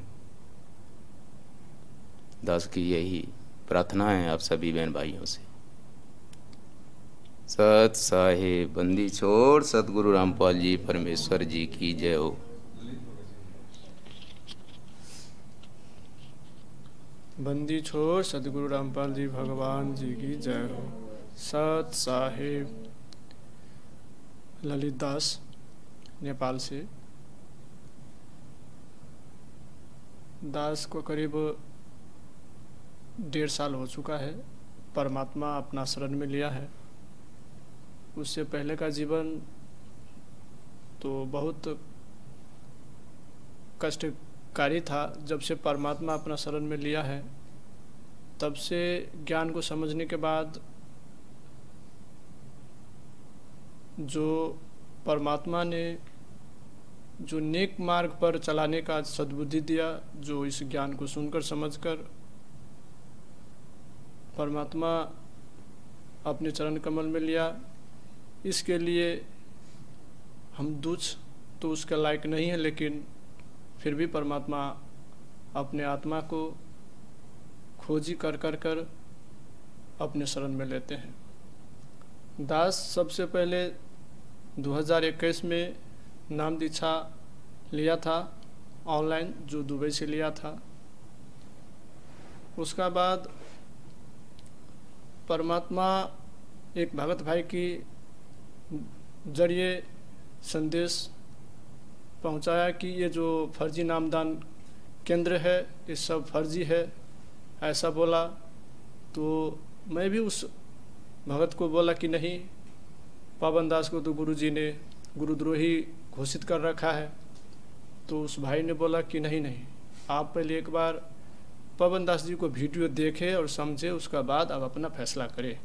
दास की यही प्रार्थना है आप सभी बहन भाइयों से। सत साहिब बंदी छोड़ सतगुरु रामपाल जी परमेश्वर जी की जय हो। बंदी छोड़ सतगुरु रामपाल जी भगवान जी की जय हो। सत साहिब ललित दास नेपाल से। दास को करीब 1.5 साल हो चुका है परमात्मा अपना शरण में लिया है। उससे पहले का जीवन तो बहुत कष्टकारी था। जब से परमात्मा अपना शरण में लिया है तब से ज्ञान को समझने के बाद जो परमात्मा ने जो नेक मार्ग पर चलाने का सद्बुद्धि दिया, जो इस ज्ञान को सुनकर समझकर परमात्मा अपने चरण कमल में लिया, इसके लिए हम तुच्छ तो उसके लायक नहीं है, लेकिन फिर भी परमात्मा अपने आत्मा को खोजी कर कर कर अपने शरण में लेते हैं। दास सबसे पहले 2021 में नाम दीक्षा लिया था ऑनलाइन, जो दुबई से लिया था। उसका बाद परमात्मा एक भगत भाई की जरिए संदेश पहुंचाया कि ये जो फर्जी नामदान केंद्र है ये सब फर्जी है, ऐसा बोला। तो मैं भी उस भगत को बोला कि नहीं, पावन दास को तो गुरुजी ने गुरुद्रोही घोषित कर रखा है। तो उस भाई ने बोला कि नहीं नहीं, आप पहले एक बार पवन दास जी को वीडियो देखे और समझे, उसका बाद आप अपना फैसला करें।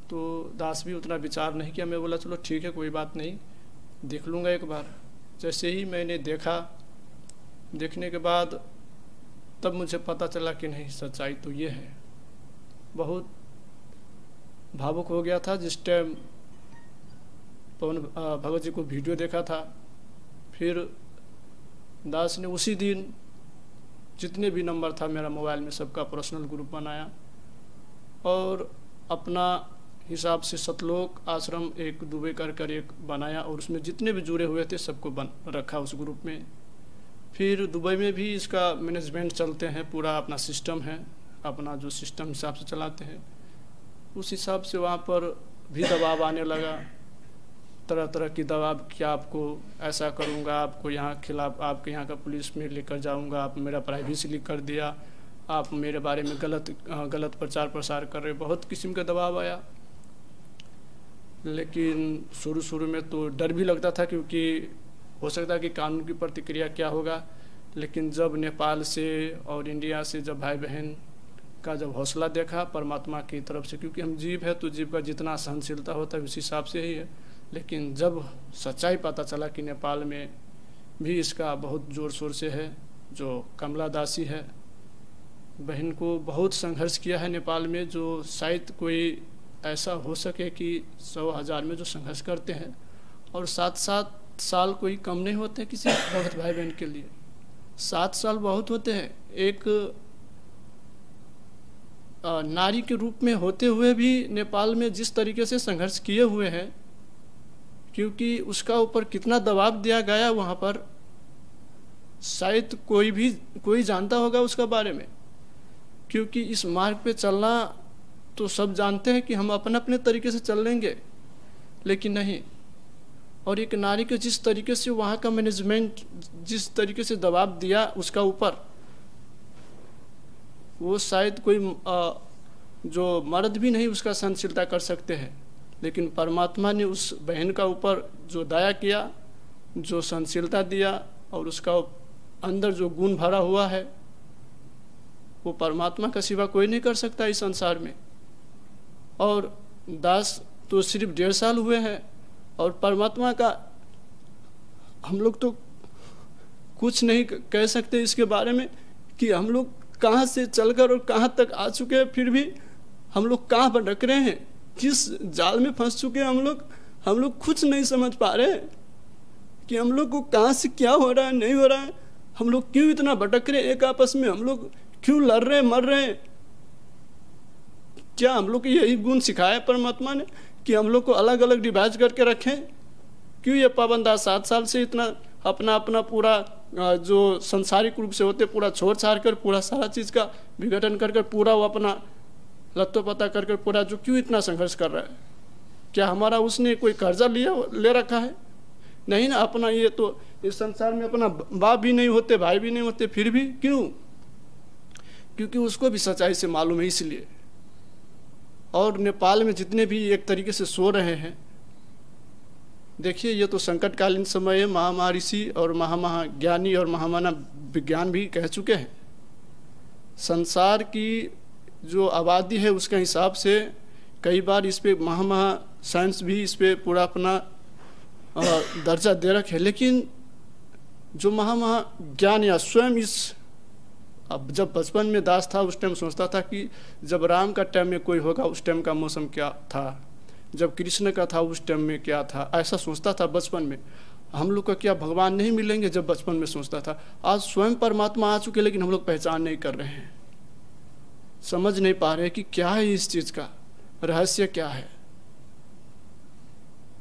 तो दास भी उतना विचार नहीं किया। मैं बोला चलो ठीक है, कोई बात नहीं, देख लूँगा एक बार। जैसे ही मैंने देखा, देखने के बाद तब मुझे पता चला कि नहीं, सच्चाई तो ये है। बहुत भावुक हो गया था जिस टाइम पवन भगत जी को वीडियो देखा था। फिर दास ने उसी दिन जितने भी नंबर था मेरा मोबाइल में सबका पर्सनल ग्रुप बनाया और अपना हिसाब से सतलोक आश्रम एक दुबई कर एक बनाया और उसमें जितने भी जुड़े हुए थे सबको रखा उस ग्रुप में। फिर दुबई में भी इसका मैनेजमेंट चलते हैं, पूरा अपना सिस्टम है, अपना जो सिस्टम हिसाब से चलाते हैं उस हिसाब से वहाँ पर भी दबाव आने लगा, तरह तरह की दबाव कि आपको ऐसा करूँगा, आपको यहाँ खिलाफ, आपके यहाँ का पुलिस में लेकर जाऊँगा, आप मेरा प्राइवेसी लीक कर दिया, आप मेरे बारे में गलत प्रचार प्रसार कर रहे। बहुत किस्म का दबाव आया। लेकिन शुरू में तो डर भी लगता था क्योंकि हो सकता है कि कानून की प्रतिक्रिया क्या होगा। लेकिन जब नेपाल से और इंडिया से जब भाई बहन का जब हौसला देखा परमात्मा की तरफ से, क्योंकि हम जीव है तो जीव का जितना सहनशीलता होता है उस हिसाब से ही है। लेकिन जब सच्चाई पता चला कि नेपाल में भी इसका बहुत ज़ोर शोर से है, जो कमला दासी है, बहन को बहुत संघर्ष किया है नेपाल में, जो शायद कोई ऐसा हो सके कि 100,000 में जो संघर्ष करते हैं। और 7 साल कोई कम नहीं होते किसी भगत भाई बहन के लिए। 7 साल बहुत होते हैं। एक नारी के रूप में होते हुए भी नेपाल में जिस तरीके से संघर्ष किए हुए हैं, क्योंकि उसका ऊपर कितना दबाव दिया गया वहाँ पर, शायद कोई जानता होगा उसका बारे में। क्योंकि इस मार्ग पे चलना तो सब जानते हैं कि हम अपने अपने तरीके से चल लेंगे, लेकिन नहीं। और एक नारी के जिस तरीके से वहाँ का मैनेजमेंट जिस तरीके से दबाव दिया उसका ऊपर, वो शायद कोई जो मर्द भी नहीं उसका सहनशीलता कर सकते हैं। लेकिन परमात्मा ने उस बहन का ऊपर जो दया किया, जो सहनशीलता दिया और उसका अंदर जो गुण भरा हुआ है, वो परमात्मा का सिवा कोई नहीं कर सकता इस संसार में। और दास तो सिर्फ 1.5 साल हुए हैं और परमात्मा का हम लोग तो कुछ नहीं कह सकते इसके बारे में कि हम लोग कहाँ से चलकर और कहाँ तक आ चुके हैं, फिर भी हम लोग कहाँ भटक रहे हैं, किस जाल में फंस चुके हैं हम लोग कुछ नहीं समझ पा रहे हैं कि हम लोग को कहाँ से क्या हो रहा है, नहीं हो रहा है। हम लोग क्यों इतना भटक रहे हैं, एक आपस में हम लोग क्यों लड़ रहे हैं, मर रहे हैं। क्या हम लोग को यही गुण सिखाया परमात्मा ने कि हम लोग को अलग अलग डिवाइड करके रखें? क्यों ये पाबंदाज 7 साल से इतना अपना अपना पूरा जो संसारिक रूप से होते पूरा छोड़ छाड़ कर पूरा सारा चीज़ का विघटन कर पूरा वो अपना लत्तो पता कर पूरा जो क्यों इतना संघर्ष कर रहा है? क्या हमारा उसने कोई कर्जा ले रखा है? नहीं ना। अपना ये तो इस संसार में अपना बाप भी नहीं होते, भाई भी नहीं होते, फिर भी क्यों? क्योंकि उसको भी सच्चाई से मालूम है इसलिए। और नेपाल में जितने भी एक तरीके से सो रहे हैं, देखिए ये तो संकटकालीन समय है। महामहर्षि और महाज्ञानी और महामाना विज्ञान भी कह चुके हैं, संसार की जो आबादी है उसके हिसाब से कई बार इस पे साइंस भी इस पे पूरा अपना दर्जा दे रखे है। लेकिन जो महाज्ञान या स्वयं इस, अब जब बचपन में दास था उस टाइम सोचता था कि जब राम का टाइम में कोई होगा उस टाइम का मौसम क्या था, जब कृष्ण का था उस टाइम में क्या था, ऐसा सोचता था बचपन में। हम लोग को क्या भगवान नहीं मिलेंगे? जब बचपन में सोचता था। आज स्वयं परमात्मा आ चुके लेकिन हम लोग पहचान नहीं कर रहे हैं, समझ नहीं पा रहे कि क्या है इस चीज़ का रहस्य क्या है।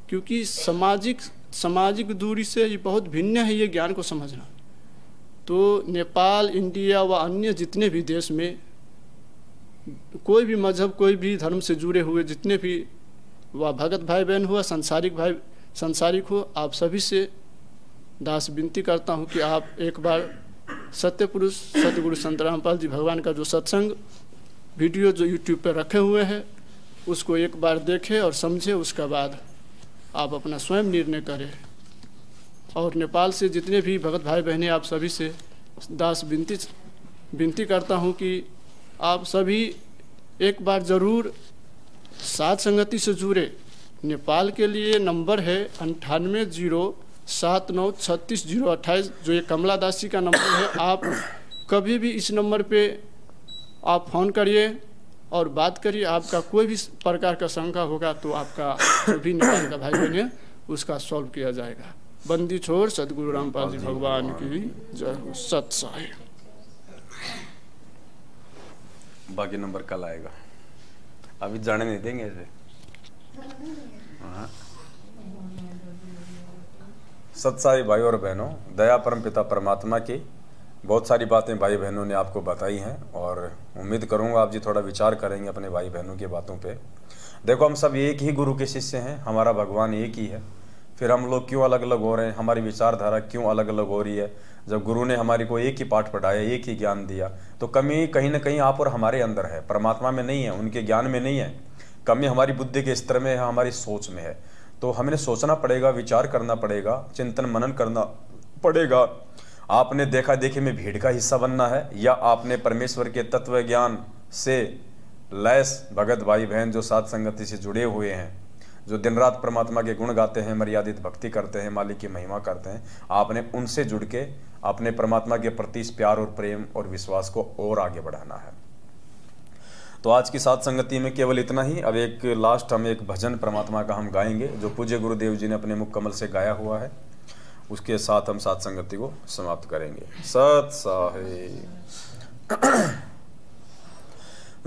क्योंकि सामाजिक दूरी से ये बहुत भिन्न है ये ज्ञान को समझना। तो नेपाल, इंडिया व अन्य जितने भी देश में कोई भी मजहब, कोई भी धर्म से जुड़े हुए जितने भी वह भगत भाई बहन हुआ, संसारिक हो, आप सभी से दास विनती करता हूँ कि आप एक बार सत्य पुरुष सतगुरु संत रामपाल जी भगवान का जो सत्संग वीडियो जो यूट्यूब पर रखे हुए हैं उसको एक बार देखें और समझें, उसके बाद आप अपना स्वयं निर्णय करें। और नेपाल से जितने भी भगत भाई बहनें, आप सभी से दास विनती करता हूँ कि आप सभी एक बार ज़रूर साध संगति से जुड़े। नेपाल के लिए नंबर है 9807936028, जो ये कमला दास जी का नंबर है। आप कभी भी इस नंबर पे आप फ़ोन करिए और बात करिए। आपका कोई भी प्रकार का शंका होगा तो आपका जो भी नेपाल का भाई बहन है उसका सॉल्व किया जाएगा। बंदी छोड़ सदगुरु रामपाल जी भगवान की जय हो। सत साई। बाकी नंबर कल आएगा, अभी जाने नहीं देंगे ऐसे। सत्साई भाई और बहनों, दया परम पिता परमात्मा की बहुत सारी बातें भाई बहनों ने आपको बताई हैं और उम्मीद करूंगा आप जी थोड़ा विचार करेंगे अपने भाई बहनों की बातों पे। देखो, हम सब एक ही गुरु के शिष्य हैं, हमारा भगवान एक ही है, फिर हम लोग क्यों अलग अलग हो रहे हैं, हमारी विचारधारा क्यों अलग अलग हो रही है। जब गुरु ने हमारी को एक ही पाठ पढ़ाया, एक ही ज्ञान दिया, तो कमी कहीं ना कहीं आप और हमारे अंदर है, परमात्मा में नहीं है, उनके ज्ञान में नहीं है। कमी हमारी बुद्धि के स्तर में है, हमारी सोच में है। तो हमें सोचना पड़ेगा, विचार करना पड़ेगा, चिंतन मनन करना पड़ेगा। आपने देखा देखी में भीड़ का हिस्सा बनना है, या आपने परमेश्वर के तत्व ज्ञान से लैस भगत भाई बहन जो साथ संगति से जुड़े हुए हैं, जो दिन रात परमात्मा के गुण गाते हैं, मर्यादित भक्ति करते हैं, मालिक की महिमा करते हैं, आपने उनसे जुड़ के अपने परमात्मा के प्रति इस प्यार और प्रेम और विश्वास को और आगे बढ़ाना है। तो आज की साथ संगति में केवल इतना ही। अब एक लास्ट हम एक भजन परमात्मा का हम गाएंगे जो पूज्य गुरुदेव जी ने अपने मुख कमल से गाया हुआ है, उसके साथ हम साथ संगति को समाप्त करेंगे। सत साहे।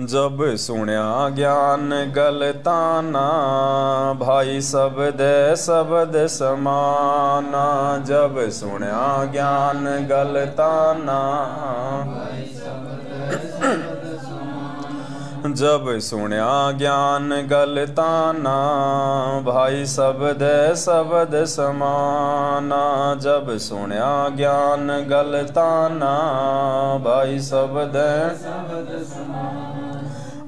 जब सुण्या ज्ञान गलताना, भाई शब्द समाना। जब सुण्या ज्ञान गलताना, जब सुण्या ज्ञान गलताना। भाई शब्द समाना। जब सुण्या ज्ञान गलताना, भाई शब्द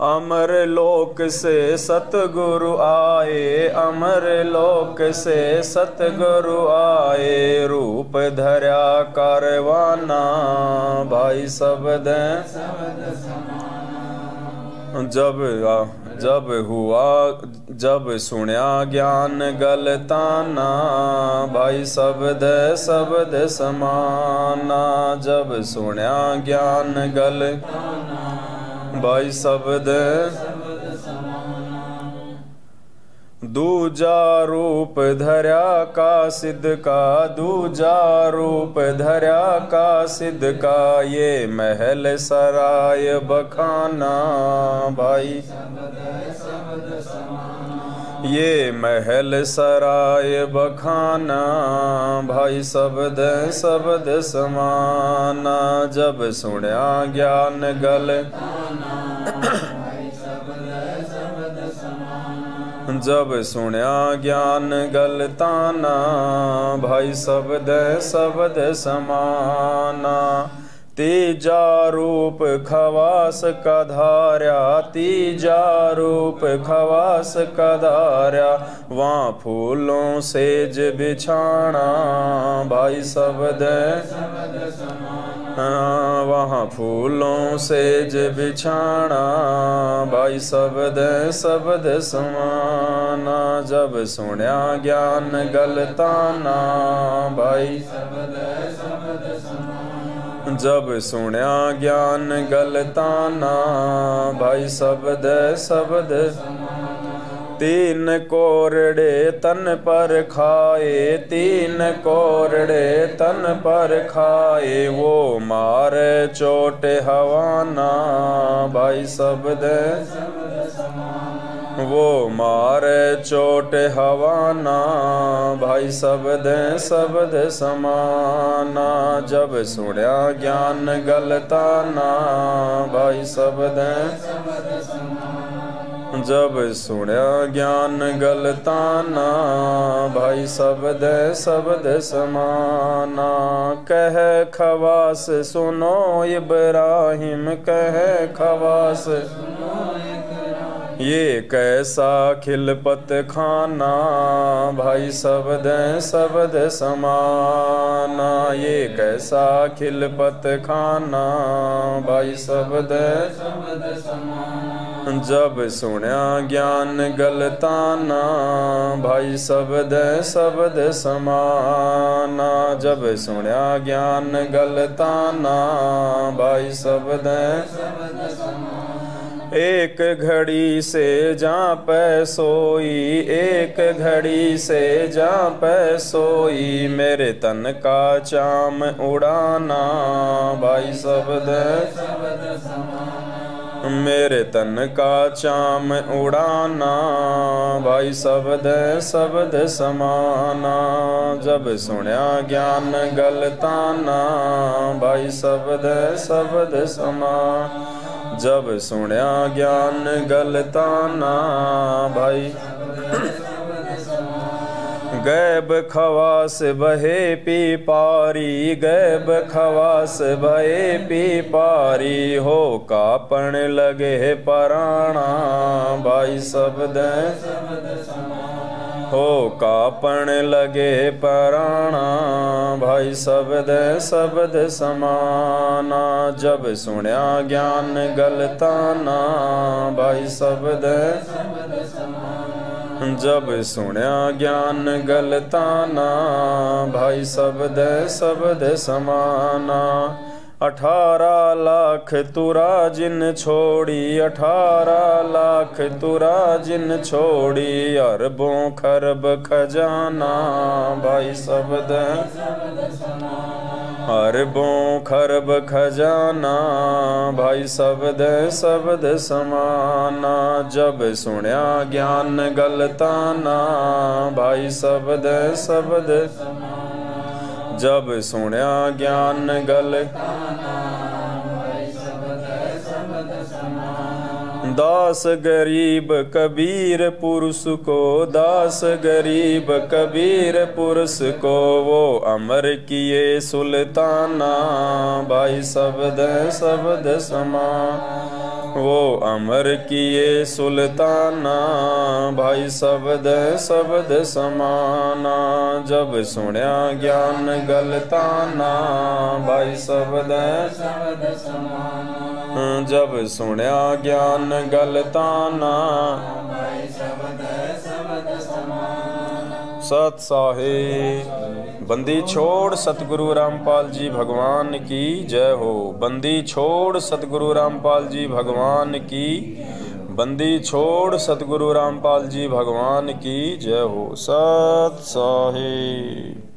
अमर लोक से सतगुरु आए। अमर लोक से सतगुरु आए। रूप धर्या कारवाना, भाई शब्द जब सुण्या ज्ञान गलताना। भाई शब्द समाना। जब सुण्या ज्ञान भाई शब्द दूजा रूप धर्या का सिद्ध का, दूजा रूप धर्या का सिद्ध का, ये महल सराय बखाना भाई, ये महल सराय बखाना भाई, शब्द शब्द समाना। जब सुण्या ज्ञान गल, जब सुण्या ज्ञान गलताना भाई, शब्द शब्द समाना। तीजा रूप खवास का धार्या, तीजा रूप खवास का धार्या, वहाँ फूलों सेज बिछाना भाई, शब्द वहाँ फूलों सेज बिछाना भाई, शब्द शब्द समाना। जब सुण्या ज्ञान गलताना भाई, जब सुण्या ज्ञान गलताना भाई, शब्द शब्द। तीन कोरड़े तन पर खाए, तीन कोरड़े तन पर खाए, वो मार चोट हवाना भाई, शब्द वो मार चोट हवाना भाई, शब्द शब्द समाना। जब सुण्या ज्ञान गलताना भाई, शब्द जब सुण्या ज्ञान गलताना भाई, शब्द शब्द समाना। कह खवास सुनो इब्राहिम, कह खवास ये कैसा खिलपत खाना भाई, शब्द शब्द समाना। ये कैसा खिलपत खाना भाई, शब्द जब सुण्या ज्ञान गलताना भाई, शब्द शब्द समाना। जब सुण्या ज्ञान गलताना भाई, शब्द एक घड़ी से जा पे सोई, एक घड़ी से जा पे सोई, मेरे तन का चाम उड़ाना भाई, शब्द मेरे तन का चाम उड़ाना भाई, शब्द शब्द समाना। जब सुण्या ज्ञान गलताना भाई, शब्द शब्द समाना। जब सुण्या ज्ञान गलताना भाई, गैब खवास बहे पी पारी, गैब खवास बहे पी पारी, हो कापण लगे पराणा भाई, शब्द हो कापण लगे पराणा भाई, शब्द शब्द समाना। जब सुण्या ज्ञान गलताना भाई, शब्द जब सुण्या ज्ञान गलताना भाई, शब्द शब्द समाना। 18 लाख तुरा जिन छोड़ी, 18 लाख तुरा जिन छोड़ी, अरबों खरब खजाना भाई, शब्द अरबों खरब खजाना भाई, शब्द शब्द समाना। जब सुण्या ज्ञान गलताना भाई, शब्द शब्द जब सुण्या ज्ञान गलताना भाई, शब्द शब्द समाना। दास गरीब कबीर पुरुष को, दास गरीब कबीर पुरुष को, वो अमर किए सुल्ताना भाई, शब्द शब्द समाना। वो अमर किए सुल्ताना भाई, शब्द शब्द समाना। जब सुण्या ज्ञान गलताना भाई, शब्द शब्द समाना। जब सुण्या ज्ञान गलताना भाई, शब्द शब्द समाना। सत साहिब। बंदी छोड़ सतगुरु रामपाल जी भगवान की जय हो। बंदी छोड़ सतगुरु रामपाल जी भगवान की। बंदी छोड़ सतगुरु रामपाल जी भगवान की जय हो। सत साहिब।